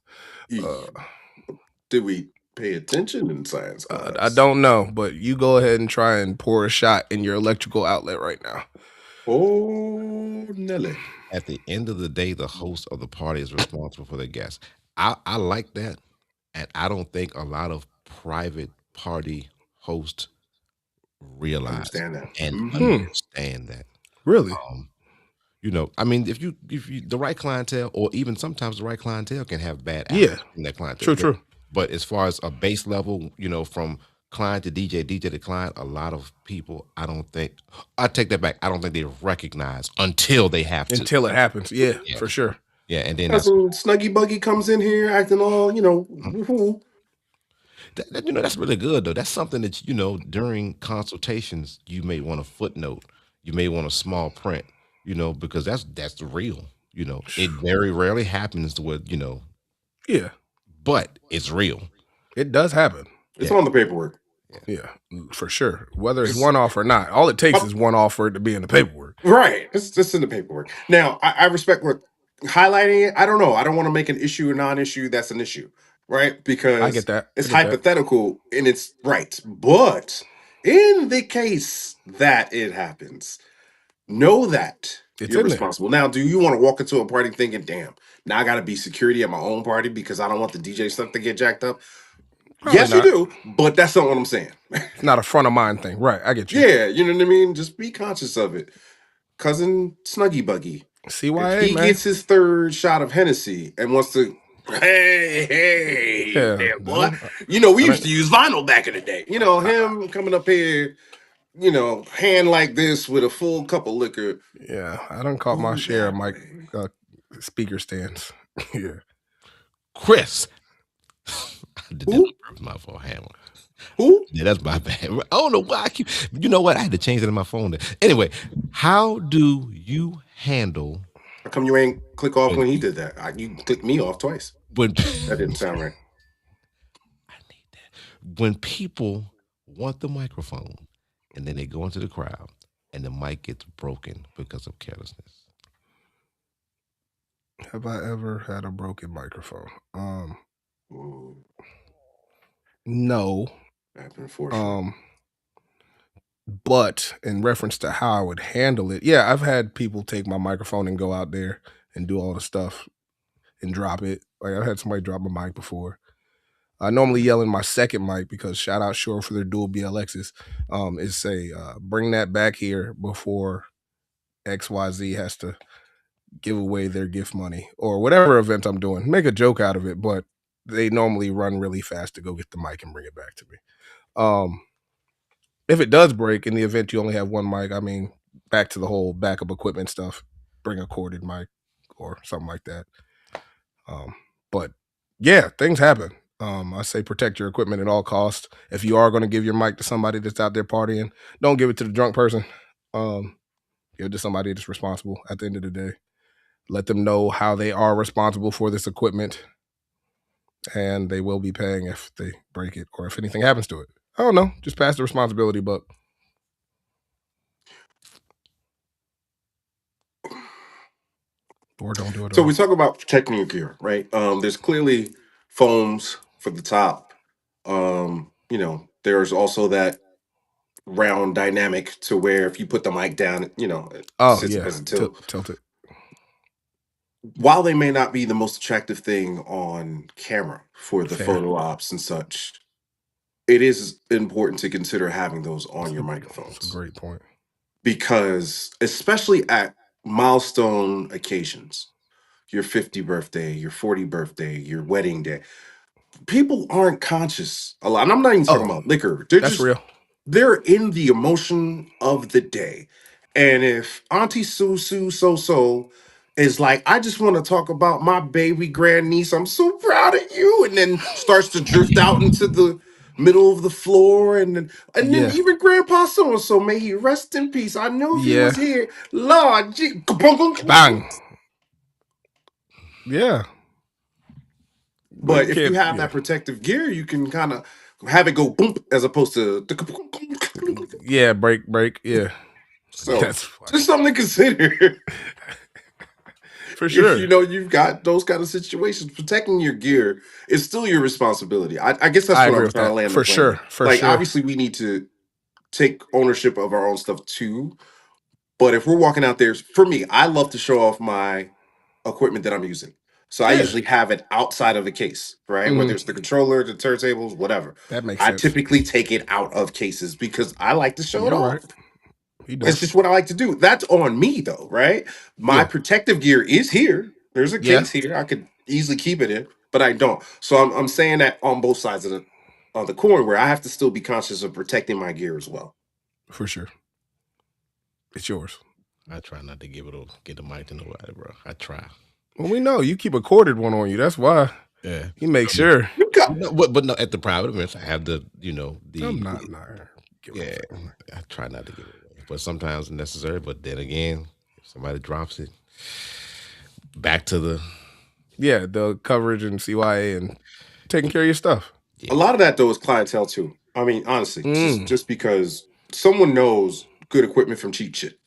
Did we pay attention in science class? I don't know, but you go ahead and try and pour a shot in your electrical outlet right now. Oh, Nelly. At the end of the day, the host of the party is responsible for the guests. I like that, and I don't think a lot of private party hosts realize understand that. Understand that. Really? I mean, if you the right clientele, or even sometimes the right clientele can have bad apples in that clientele. True. But as far as a base level, from client to DJ to client, a lot of people, I take that back. I don't think they recognize until they have to. Until it happens. Yeah, for sure. Yeah, and then that's when Snuggy Buggy comes in here acting all, that's really good though. That's something that during consultations you may want a footnote, you may want a small print, because that's real. It very rarely happens with Yeah, but it's real. It does happen. It's on the paperwork. Yeah, for sure. Whether it's one off or not, all it takes is one off for it to be in the paperwork. Right, it's just in the paperwork. Now, I respect what highlighting it. I don't know. I don't want to make an issue a non-issue. That's an issue, right? Because I get that. It's hypothetical and it's right. But in the case that it happens, know that you're responsible. Now, do you want to walk into a party thinking, damn, now I got to be security at my own party because I don't want the DJ stuff to get jacked up? Probably yes, not. You do, but that's not what I'm saying. It's not a front of mind thing. Right, I get you. Yeah, you know what I mean? Just be conscious of it. Cousin Snuggy Buggy. CYA, he gets his third shot of Hennessy and wants to, hey, damn boy. We used to use vinyl back in the day. Him coming up here, hand like this with a full cup of liquor. Yeah, I done caught my share of my speaker stands. Yeah. Chris. I did that my phone hammer. Who? Yeah, that's my bad. I don't know why I keep. You know what? I had to change it in my phone. Anyway, how do you handle? How come you ain't click off when he did that? You clicked me off twice. That didn't sound right. I need that. When people want the microphone and then they go into the crowd and the mic gets broken because of carelessness. Have I ever had a broken microphone? No. But in reference to how I would handle it, yeah, I've had people take my microphone and go out there and do all the stuff and drop it. Like I've had somebody drop my mic before. I normally yell in my second mic because shout out Shure for their dual BLXs. Is say bring that back here before XYZ has to give away their gift money or whatever event I'm doing. Make a joke out of it, but they normally run really fast to go get the mic and bring it back to me. If it does break in the event you only have one mic, I mean, back to the whole backup equipment stuff, bring a corded mic or something like that. But yeah, things happen. I say protect your equipment at all costs. If you are going to give your mic to somebody that's out there partying, don't give it to the drunk person. Give it to somebody that's responsible at the end of the day. Let them know how they are responsible for this equipment, and they will be paying if they break it or if anything happens to it. I don't know. Just pass the responsibility buck. Or don't do it. So we talk about protecting your gear, right? There's clearly foams for the top. There's also that round dynamic to where if you put the mic down, it sits as a tilt. Tilt it. While they may not be the most attractive thing on camera for the Fair. photo ops and such, it is important to consider having those on your microphones. That's a great point. Because especially at milestone occasions, your 50 birthday, your 40 birthday, your wedding day, people aren't conscious a lot. And I'm not even talking about liquor. That's real. They're in the emotion of the day. And if Auntie So is like, I just want to talk about my baby grandniece, I'm so proud of you, and then starts to drift out into the middle of the floor, and then even Grandpa So may he rest in peace. I know he was here. Lord, bang. Yeah. But if you have that protective gear, you can kind of have it go boom as opposed to break. Yeah. So that's just something to consider. For sure. If you've got those kind of situations, protecting your gear is still your responsibility. I guess that's what I'm trying to land for sure. Obviously, we need to take ownership of our own stuff too. But if we're walking out there, for me, I love to show off my equipment that I'm using. So I usually have it outside of the case, right? Mm-hmm. Whether it's the controller, the turntables, whatever. That makes sense. I typically take it out of cases because I like to show it off. Right. It's just what I like to do. That's on me though, right? My protective gear is here. There's a case here. I could easily keep it in, but I don't. So I'm saying that on both sides of the coin, where I have to still be conscious of protecting my gear as well. For sure. It's yours. I try not to get the mic to nobody, bro. I try. Well, we know you keep a corded one on you. That's why. Yeah. You make sure. But no, at the private events, I have the. I'm not. Yeah, I try not to give it away, but sometimes it's necessary. But then again, if somebody drops it, back to the coverage and CYA and taking care of your stuff. A lot of that though is clientele too. I mean, honestly, just because someone knows good equipment from cheap shit.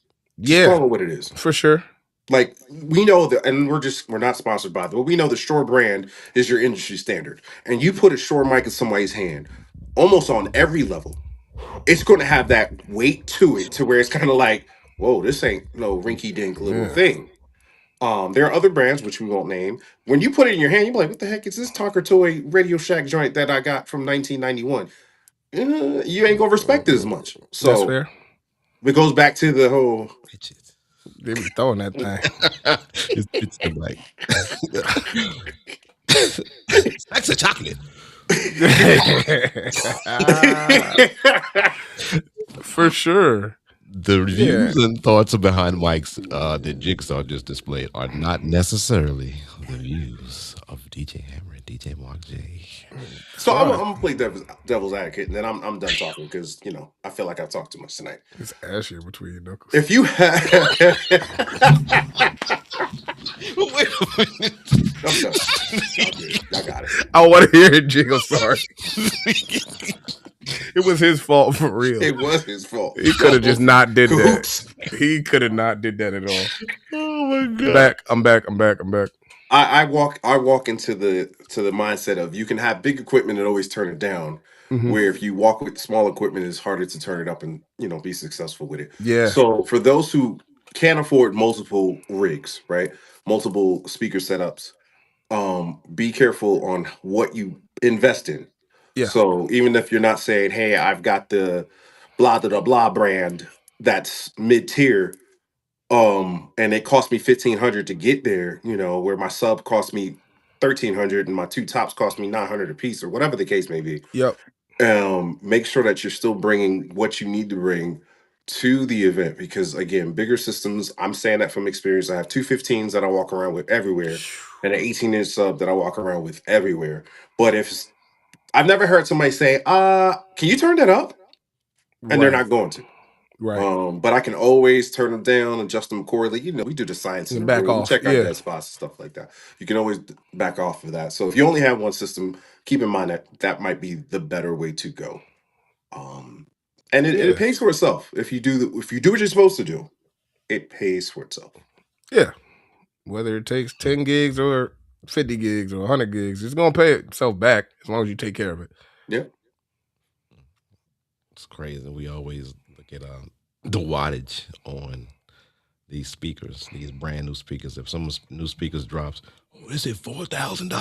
Just call it what it is. For sure. Like we know that, and we're not sponsored by them, but we know the Shure brand is your industry standard. And you put a Shure mic in somebody's hand, almost on every level, it's going to have that weight to it, to where it's kind of like, whoa, this ain't no rinky-dink little thing. There are other brands which we won't name. When you put it in your hand, you're like, what the heck is this Tonka Toy Radio Shack joint that I got from 1991? You ain't gonna respect it as much. So that's fair. It goes back to the whole. They be throwing that thing. It's like stacks of chocolate. For sure. The views and thoughts behind mics that Jigsaw just displayed are not necessarily the views of DJ Hammer and DJ Marc J. So I'm gonna play devil's advocate, and then I'm done talking because I feel like I've talked too much tonight. It's ash here between your knuckles. If you have, wait a minute. I'm done. I got it. I want to hear it, Jiggle. Sorry. It was his fault for real. It was his fault. He could have just not did that. He could have not did that at all. Oh my god! I'm back. I walk into the mindset of you can have big equipment and always turn it down. Mm-hmm. Where if you walk with small equipment, it's harder to turn it up and be successful with it. Yeah. So for those who can't afford multiple rigs, right, multiple speaker setups, be careful on what you invest in. Yeah. So even if you're not saying, hey, I've got the blah blah blah brand that's mid tier, and it cost me $1,500 to get there, where my sub cost me $1,300 and my two tops cost me $900 a piece, or whatever the case may be. Yep. Make sure that you're still bringing what you need to bring to the event, because again, bigger systems, I'm saying that from experience. I have two 15s that I walk around with everywhere and an 18-inch sub that I walk around with everywhere. But if I've never heard somebody say, can you turn that up? And they're not going to. Right. But I can always turn them down, adjust them accordingly. We do the science in the back room, off. check out dead spots and stuff like that. You can always back off of that. So if you only have one system, keep in mind that might be the better way to go. And it pays for itself. If you do what you're supposed to do, it pays for itself. Yeah. Whether it takes 10 gigs or 50 gigs or 100 gigs, it's going to pay itself back as long as you take care of it. Yeah. It's crazy. We always look at the wattage on these speakers, these brand new speakers. If some new speakers drops, is it 4,000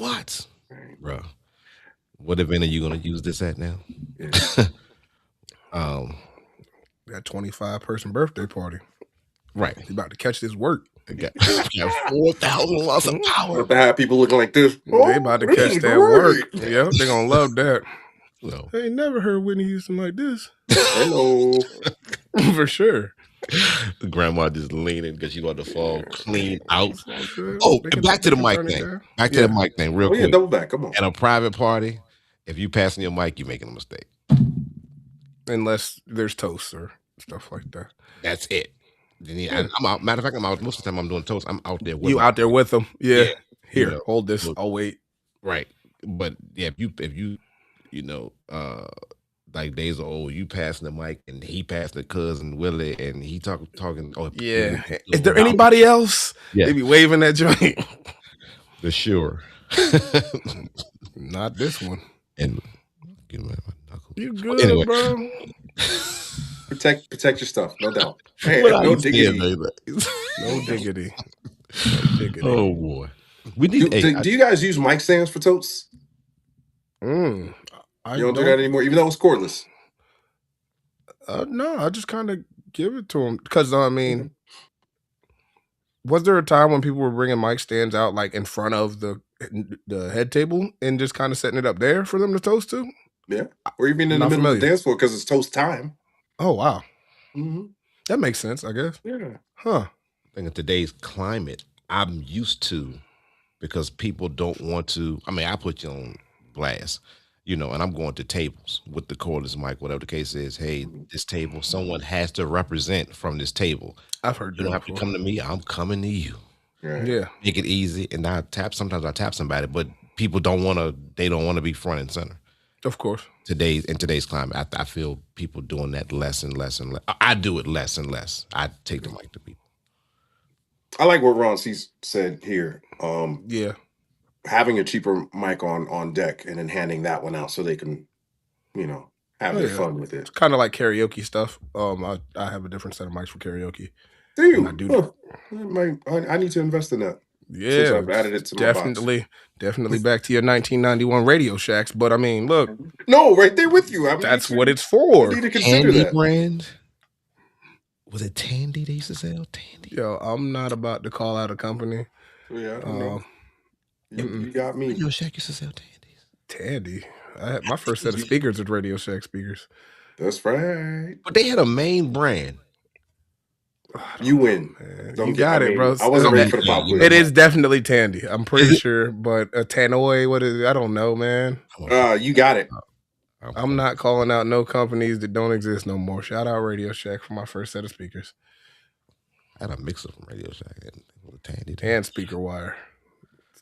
watts, bro? What event are you gonna use this at now? Yeah. That 25-person birthday party. Right. You about to catch this work. Got 4,000 watts of power. About to have people looking like this. They about to catch that work. Yep, they're gonna love that. So, I ain't never heard Whitney Houston like this. Hello. For sure. the grandma just leaning because she want to fall clean out. They And can- back to the they can mic turn it thing. down. Back to the mic thing, real Oh yeah, quick. double back. Come on. At a private party, if you passing your mic, you're making a mistake. Unless there's toast or stuff like that. That's it. I'm out. Matter of fact, I'm out most of the time. I'm doing toast. I'm out there with You them. out there with them? Yeah. Yeah. Here, You know, hold this. look. I'll wait. Right. But yeah, if you like days are old, you passing the mic and he passing the cousin Willie and he talking. Oh Yeah. Is there anybody else? Yeah. They be waving that joint. For sure. Not this one. And give me my knuckle. You good, Anyway. bro? Protect your stuff, no doubt. Hey, What no I said, diggity. baby. No diggity. No diggity. Oh boy. We need. Do you guys use mic stands for totes? I You don't do that anymore, even though it's cordless. No, I just kind of give it to them because I mean, was there a time when people were bringing mic stands out like in front of the head table and just kind of setting it up there for them to toast to? Yeah, or even in the middle of the dance floor because it's toast time. Oh wow, Mm-hmm. that makes sense, I guess. Yeah, huh? I think in today's climate, I'm used to because people don't want to. I mean, I put you on blast, and I'm going to tables with the cordless mic, whatever the case is. Hey, this table, someone has to represent from this table. I've heard you don't have to come to me. I'm coming to you. right. Yeah, Make it easy. And sometimes I tap somebody, but people don't want to. They don't want to be front and center. of course. In today's climate, I feel people doing that less and less and less. I do it less and less. I take the mic to people. I like what Ron C said here. Yeah, having a cheaper mic on deck and then handing that one out so they can, have their fun with it. It's kind of like karaoke stuff. I have a different set of mics for karaoke. Do you? I do. I need to invest in that. Yeah, Since I've added it to my box. Definitely back to your 1991 Radio Shacks. But I mean, look, no, right there with you. That's what it's for. I need to consider Tandy that. brand. Was it Tandy they used to sell? Tandy. Yo, I'm not about to call out a company. Yeah, I don't know. You got me. Radio Shack used to sell Tandies. Tandy. My first set of speakers was Radio Shack speakers. That's right. But they had a main brand. You win. You got it, bro. I wasn't ready for the pop quiz. It is definitely Tandy. I'm pretty sure, but a Tannoy, what is it? I don't know, man. You got it. I'm not calling out no companies that don't exist no more. Shout out Radio Shack for my first set of speakers. I had a mixer from Radio Shack and Tandy. And speaker wire.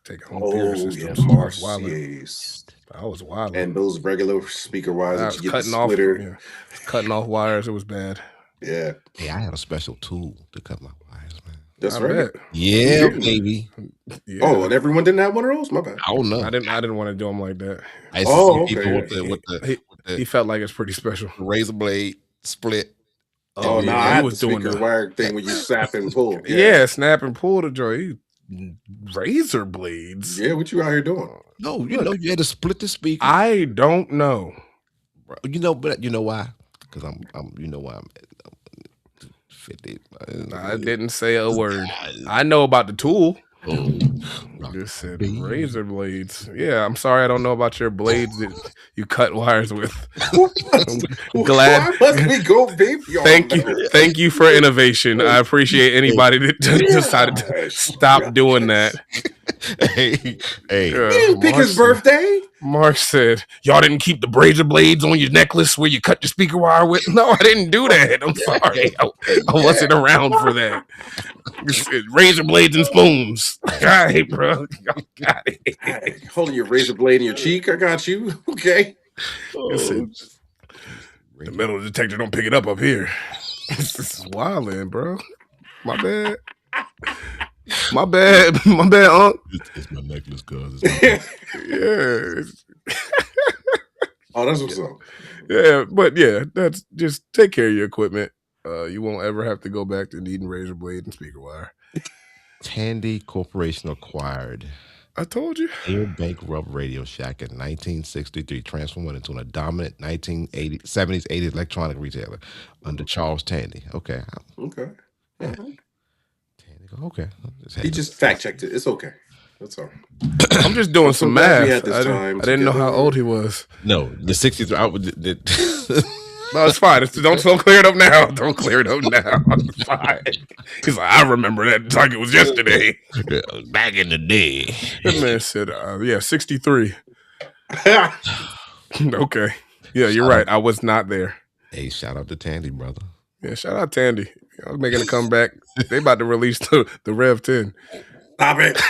Take home theater systems. Yeah, I was wild. And those regular speaker wires I that was you get cutting the off, splitter. cutting off wires. It was bad. Yeah. Hey, I had a special tool to cut my wires, man. That's I right. bet. Yeah, baby. Yeah. Oh, and everyone didn't have one of those? My bad. I don't know. I didn't want to do them like that. I used to see people okay. with the He felt like it's pretty special. razor blade split. Oh, no, yeah, I he had was the doing speaker the wire thing when you snap and pull. yeah, snap and pull the joint. Razor blades. Yeah, what you out here doing? No, you had to split the speaker. I don't know. But you know why? Because I'm 50. I didn't say a word. I know about the tool. Oh, Just said razor blades. Yeah, I'm sorry I don't know about your blades that you cut wires with. I'm glad. Why must we go baby? Thank you for innovation. I appreciate anybody that decided to stop doing that. Hey, He didn't pick his birthday. Mark said, y'all didn't keep the razor blades on your necklace where you cut your speaker wire with? No, I didn't do that. I'm sorry. I wasn't around for that. Razor blades and spoons. All right, bro. Y'all got it. Hey, holding your razor blade in your cheek. I got you. Okay. Listen, the metal detector don't pick it up here. This is wildin', bro. My bad. My bad, Unc. It's my necklace, cuz. Yeah. Oh, that's what's up. Yeah, but yeah, that's just take care of your equipment. You won't ever have to go back to needing razor blade and speaker wire. Tandy Corporation acquired I told you. Airbank Rub Radio Shack in 1963, transforming into a dominant 1970s, 80s electronic retailer under Charles Tandy. Okay. Okay. Yeah. Right. Tandy, okay. He just fact checked it. It's okay. That's all right. I'm just doing some glad we math. had this time I didn't know how together. old he was. No, the 63. No, it's fine. Don't clear it up now. Don't clear it up now. It's fine. He's like, I remember that like it was yesterday. Back in the day. That man said, 63. Okay. Yeah, you're right. I was not there. Hey, shout out to Tandy, brother. Yeah, shout out Tandy. I was making a comeback. They about to release the Rev 10. Stop it.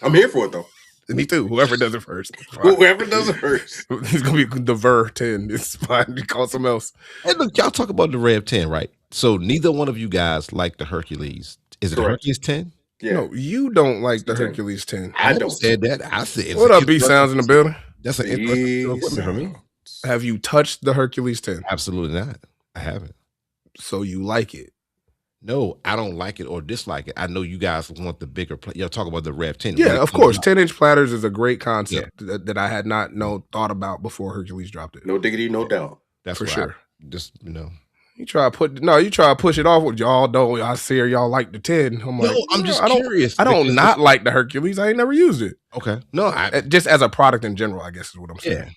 I'm here for it, though. Me too. Whoever does it first. Whoever does it first. It's going to be the Ver 10. It's fine. You call something else. Hey, look, y'all talk about the Rev 10, right? So neither one of you guys like the Hercules. Is it Correct. Hercules 10? Yeah. No, you don't like the Hercules 10. I don't said that. I said, what up, B Sounds in the building? That's an interesting equipment for me. Have you touched the Hercules 10? Absolutely not. I haven't. So you like it? No, I don't like it or dislike it. I know you guys want the bigger play. Y'all talk about the Rev 10. Yeah, of course. 10-inch platters is a great concept that I had not thought about before Hercules dropped it. No diggity, no doubt. That's for sure. You try to push it off with y'all. Don't I see y'all like the 10? I'm like, I'm just curious. I don't not like the Hercules. I ain't never used it. Okay, no, just as a product in general, I guess is what I'm saying.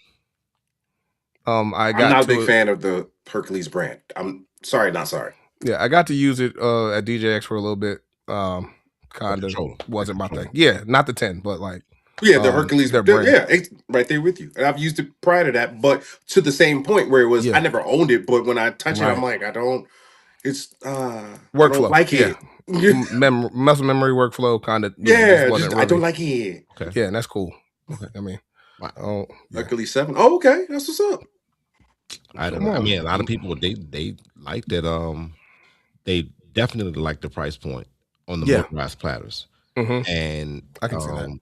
I'm not a big fan of the Hercules brand. I'm sorry, not sorry. Yeah, I got to use it at DJX for a little bit. Kind of wasn't my thing. Yeah, not the 10, but like the Hercules. It's right there with you. And I've used it prior to that, but to the same point where it was, I never owned it, but when I touch it, I'm like, I don't. It's workflow. I don't like it. Muscle memory workflow kind of. I don't like it. Okay. Yeah, and that's cool. I mean, Hercules 7. Oh, okay, that's what's up. I don't know. I mean, a lot of people they like that. They definitely like the price point on the motorized platters, and I can see that.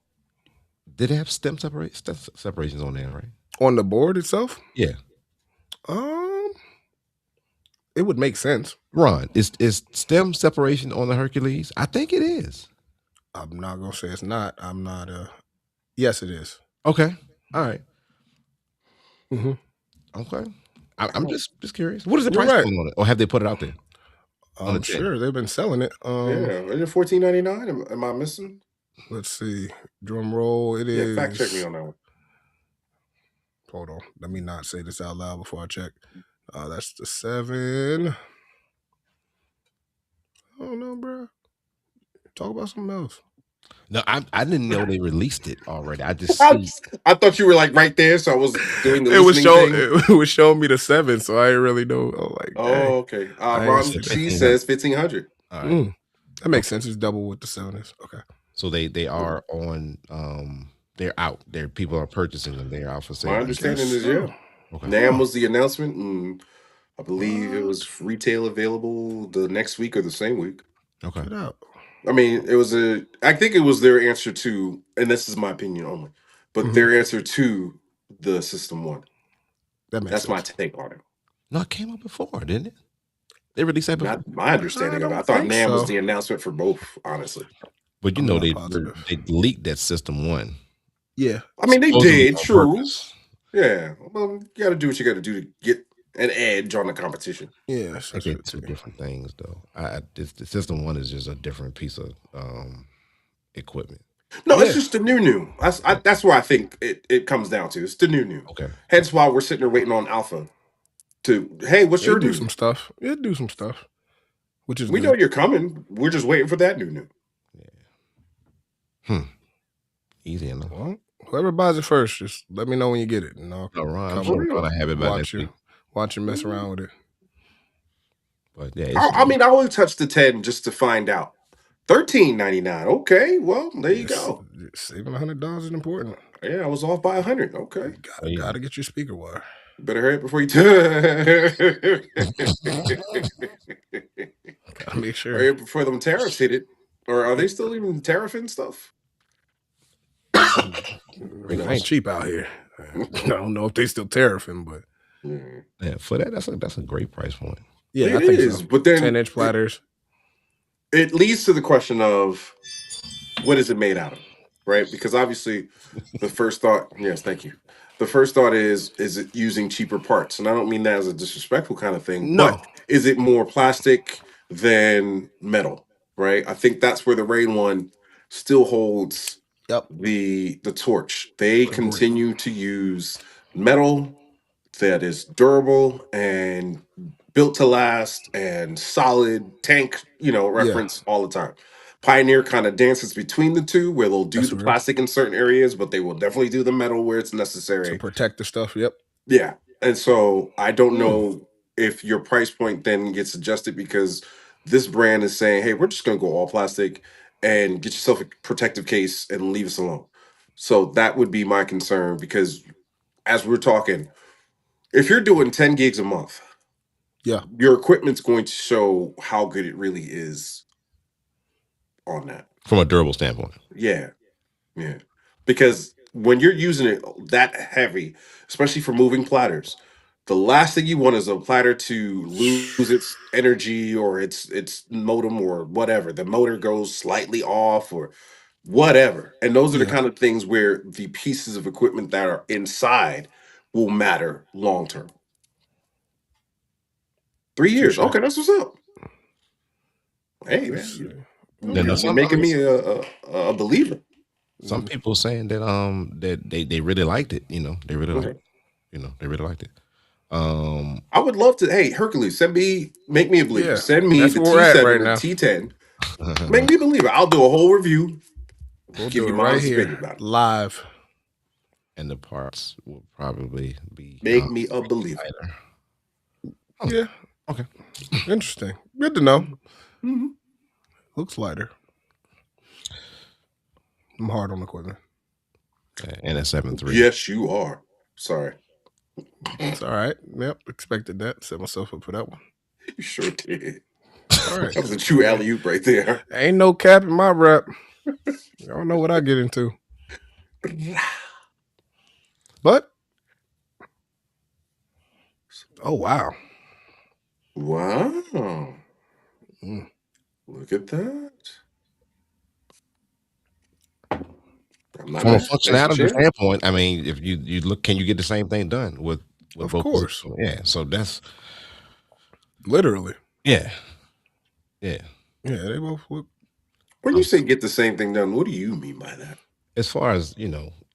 Did it have stem separations on there, right? On the board itself? Yeah. It would make sense. Ron, is stem separation on the Hercules? I think it is. I'm not gonna say it's not. I'm not. Yes, it is. Okay. All right. Okay. I'm just curious. What is the price point on it, or have they put it out there? I'm sure they've been selling it. Is it $14.99? Am I missing? Let's see. Drum roll. It is. Fact check me on that one. Hold on. Let me not say this out loud before I check. That's the 7. Oh no, bro. Talk about something else. No, I didn't know they released it already. I thought you were like right there, so I was doing the it was showing me the 7, so I didn't really know. Okay. Ron G says $1,500. All right. That makes sense. It's double what the 7 is. Okay. So they are on. They're out. People are purchasing them. They're out for sale. My understanding is Okay. NAMM was the announcement, and I believe it was retail available the next week or the same week. Okay. Get out. I mean, I think it was their answer to, and this is my opinion only, but their answer to the System 1. That's sense. My take on it. No, it came out before, didn't it? They released that before. Not my understanding of it. I thought NAMM was the announcement for both, honestly. But they leaked that System 1. Yeah. I mean, they did, true. Yeah. Well, you got to do what you got to do to get an edge on the competition. Yeah, I get two different things though. The System 1 is just a different piece of equipment. No, it's just the new. That's where I think it comes down to. It's the new. Okay. Hence why we're sitting there waiting on Alpha. Hey, what's your new? Some stuff. It'll do some stuff. Which is we know you're coming. We're just waiting for that new. Yeah. Easy enough. Well, whoever buys it first, just let me know when you get it. Ron, I'm sure I have it by next week. Watch you mess around with it. But yeah, I only touched the 10 just to find out. $13.99. Okay, well there you go. Saving $100 is important. Yeah, I was off by $100. Okay, gotta get your speaker wire. Better hurry up before you. Gotta make sure. Hurry up before them tariffs hit it. Or are they still even tariffing stuff? I ain't cheap out here. I don't know if they still tariffing, but yeah, for that, that's a great price point. yeah, it I think is. so. But then 10-inch platters. it leads to the question of what is it made out of, right? Because obviously, the first thought, yes, thank you. The first thought is it using cheaper parts? And I don't mean that as a disrespectful kind of thing, No. but is it more plastic than metal, right? I think that's where the Rain one still holds Yep. the torch. They Agree. continue to use metal that is durable and built to last and solid tank, reference all the time. Pioneer kind of dances between the two where they'll do That's the real. plastic in certain areas, but they will definitely do the metal where it's To necessary. protect the stuff. Yep. Yeah. And so I don't know if your price point then gets adjusted because this brand is saying, hey, we're just going to go all plastic and get yourself a protective case and leave us alone. So that would be my concern because as we're talking, if you're doing 10 gigs a month, Yeah. your equipment's going to show how good it really is on that. From a durable standpoint. Yeah. Yeah. Because when you're using it that heavy, especially for moving platters, the last thing you want is a platter to lose its energy or its modem or whatever. The motor goes slightly off or whatever. And those are the Yeah. kind of things where the pieces of equipment that are inside will matter long term. 3 years. Touche. Okay, that's what's up. Hey Let's see. man, Then you're making me a believer. some people saying that that they really liked it. They really liked Okay. it. They really liked it. I would love to. Hey, Hercules, make me a believer. Yeah, Send me that's the where we're at T7 right and now. T10. Make me a believer. I'll do a whole review. We'll Give do you it my right honest here, opinion about it. live. and the parts will probably be Make me a believer. Yeah. Okay. Interesting. Good to know. Mm-hmm. Looks lighter. I'm hard on equipment. And a 7.3. Yes, you are. Sorry. It's all right. Yep. Expected that. Set myself up for that one. You sure did. All right. That was a true alley-oop right there. Ain't no cap in my rap. I don't know what I get into. But oh wow. Wow. Look at that. I'm not From a mad. Thanks for functionality sharing. standpoint, I mean, if you look, can you get the same thing done with Of both? course. Yeah. So that's Literally. yeah. Yeah, they both look. When you say get the same thing done, what do you mean by that? As far as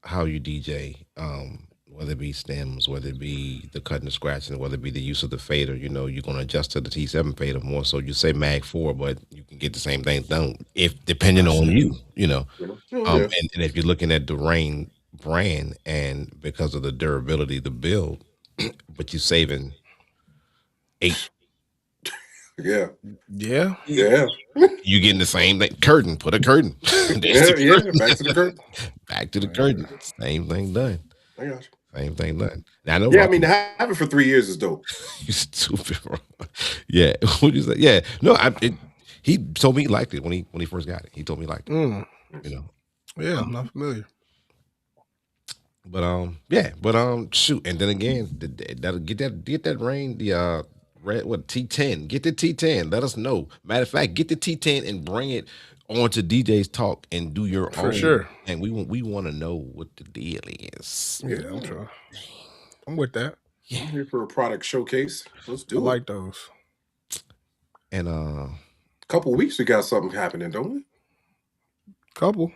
how you DJ, whether it be stems, whether it be the cutting and scratching, whether it be the use of the fader, you're going to adjust to the T7 fader more. So you say Mag 4, but you can get the same thing done if depending on you. Yeah. And if you're looking at the Rain brand and because of the durability, the build, but you're saving 8. Yeah. Yeah. Yeah. You getting the same thing. Curtain, put a curtain. Yeah. Back to the curtain. Back to the curtain. Same thing done. I got you. Same thing done. Now, I know. Yeah, I mean, to have it for 3 years is dope. You stupid, bro. Yeah. What you say? Yeah. No, he told me he liked it when he first got it. He told me he liked it. Yeah, I'm not familiar. But shoot, and then again, that'll get that Rain, the red T10. Get the T10. Let us know. Matter of fact, get the T10 and bring it onto DJ's Talk and do your own. For sure. And we want to know what the deal is. Yeah, I'm trying. I'm with that. I'm here for a product showcase. Let's do I it. like those. And couple weeks we got something happening, don't we? Couple.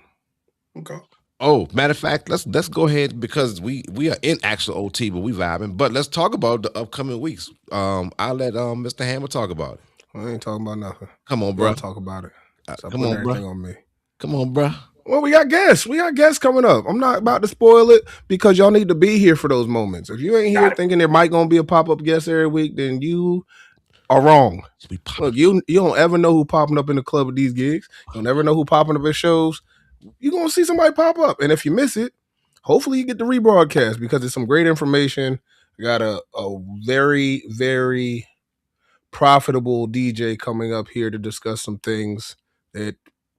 Okay. Oh, matter of fact, let's go ahead because we are in actual OT, but we vibing. But let's talk about the upcoming weeks. I'll let Mr. Hammer talk about it. I ain't talking about nothing. Come on, bro. I'll talk about it. Stop come putting on, bro. everything on me. Come on, bro. Well, we got guests. We got guests coming up. I'm not about to spoil it because y'all need to be here for those moments. If you ain't here thinking there might gonna be a pop-up guest every week, then you are wrong. Look, you don't ever know who popping up in the club at these gigs. You'll never know who popping up at shows. You're gonna see somebody pop up. And if you miss it, hopefully you get the rebroadcast because it's some great information. We got a very, very profitable DJ coming up here to discuss some things that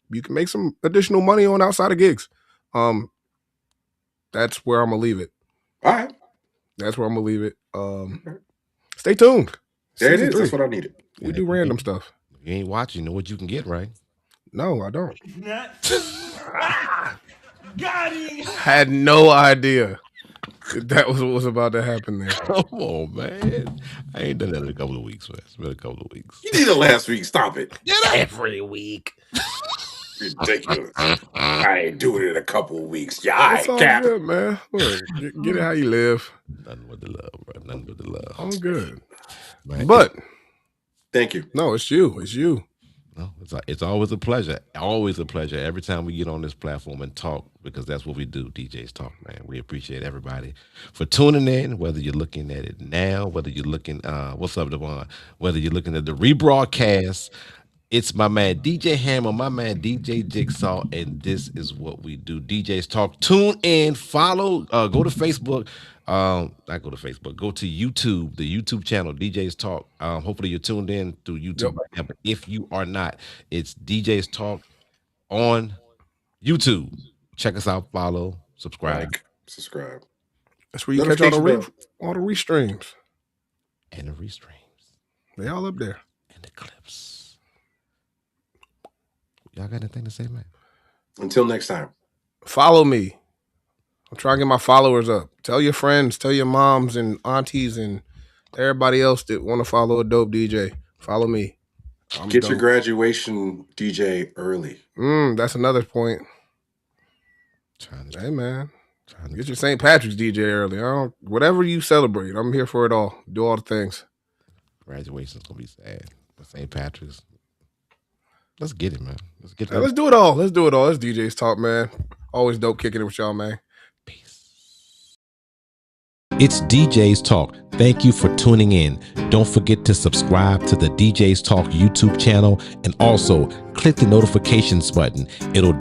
you can make some additional money on outside of gigs. That's where I'm gonna leave it. All right. That's where I'm gonna leave it. Stay tuned. There it Season is. 3. That's what I needed. We do random stuff. You ain't watching, you know what you can get, right? No, I don't. Got him. Had no idea that was what was about to happen there. Come on, man. I ain't done that in a couple of weeks, man. It's been a couple of weeks. You did it last week. Stop it. Every week. Ridiculous. I ain't doing it in a couple of weeks. Yeah, It's all Cap. good, man. Look, get it how you live. Nothing but the love, bro. Nothing but the love. All good. Man, But thank you. no, it's you. It's you. no, it's always a pleasure. Always a pleasure every time we get on this platform and talk, because that's what we do, DJs Talk, man. We appreciate everybody for tuning in, whether you're looking at it now, whether you're looking, what's up, Devon? Whether you're looking at the rebroadcast. It's my man DJ Hammer, my man DJ Jigsaw, and this is what we do. DJs Talk. Tune in, follow, go to Facebook. Not go to Facebook, go to YouTube, the YouTube channel, DJs Talk. Hopefully you're tuned in through YouTube right now, but if you are not, it's DJs Talk on YouTube. Check us out, follow, subscribe. Like, subscribe. That's where you catch all the restreams. And the restreams. They all up there. And the clips. Y'all got anything to say, man? Until next time. Follow me. I'm trying to get my followers up. Tell your friends, tell your moms and aunties and everybody else that want to follow a dope DJ. Follow me. Get your graduation DJ early. That's another point. Hey, man. Get your St. Patrick's DJ early. Whatever you celebrate, I'm here for it all. Do all the things. Graduation's going to be sad. But St. Patrick's. Let's get it, man. Let's get it. Let's do it all. Let's do it all. Let's DJs Talk, man. Always dope kicking it with y'all, man. Peace. It's DJs Talk. Thank you for tuning in. Don't forget to subscribe to the DJs Talk YouTube channel and also click the notifications button. It'll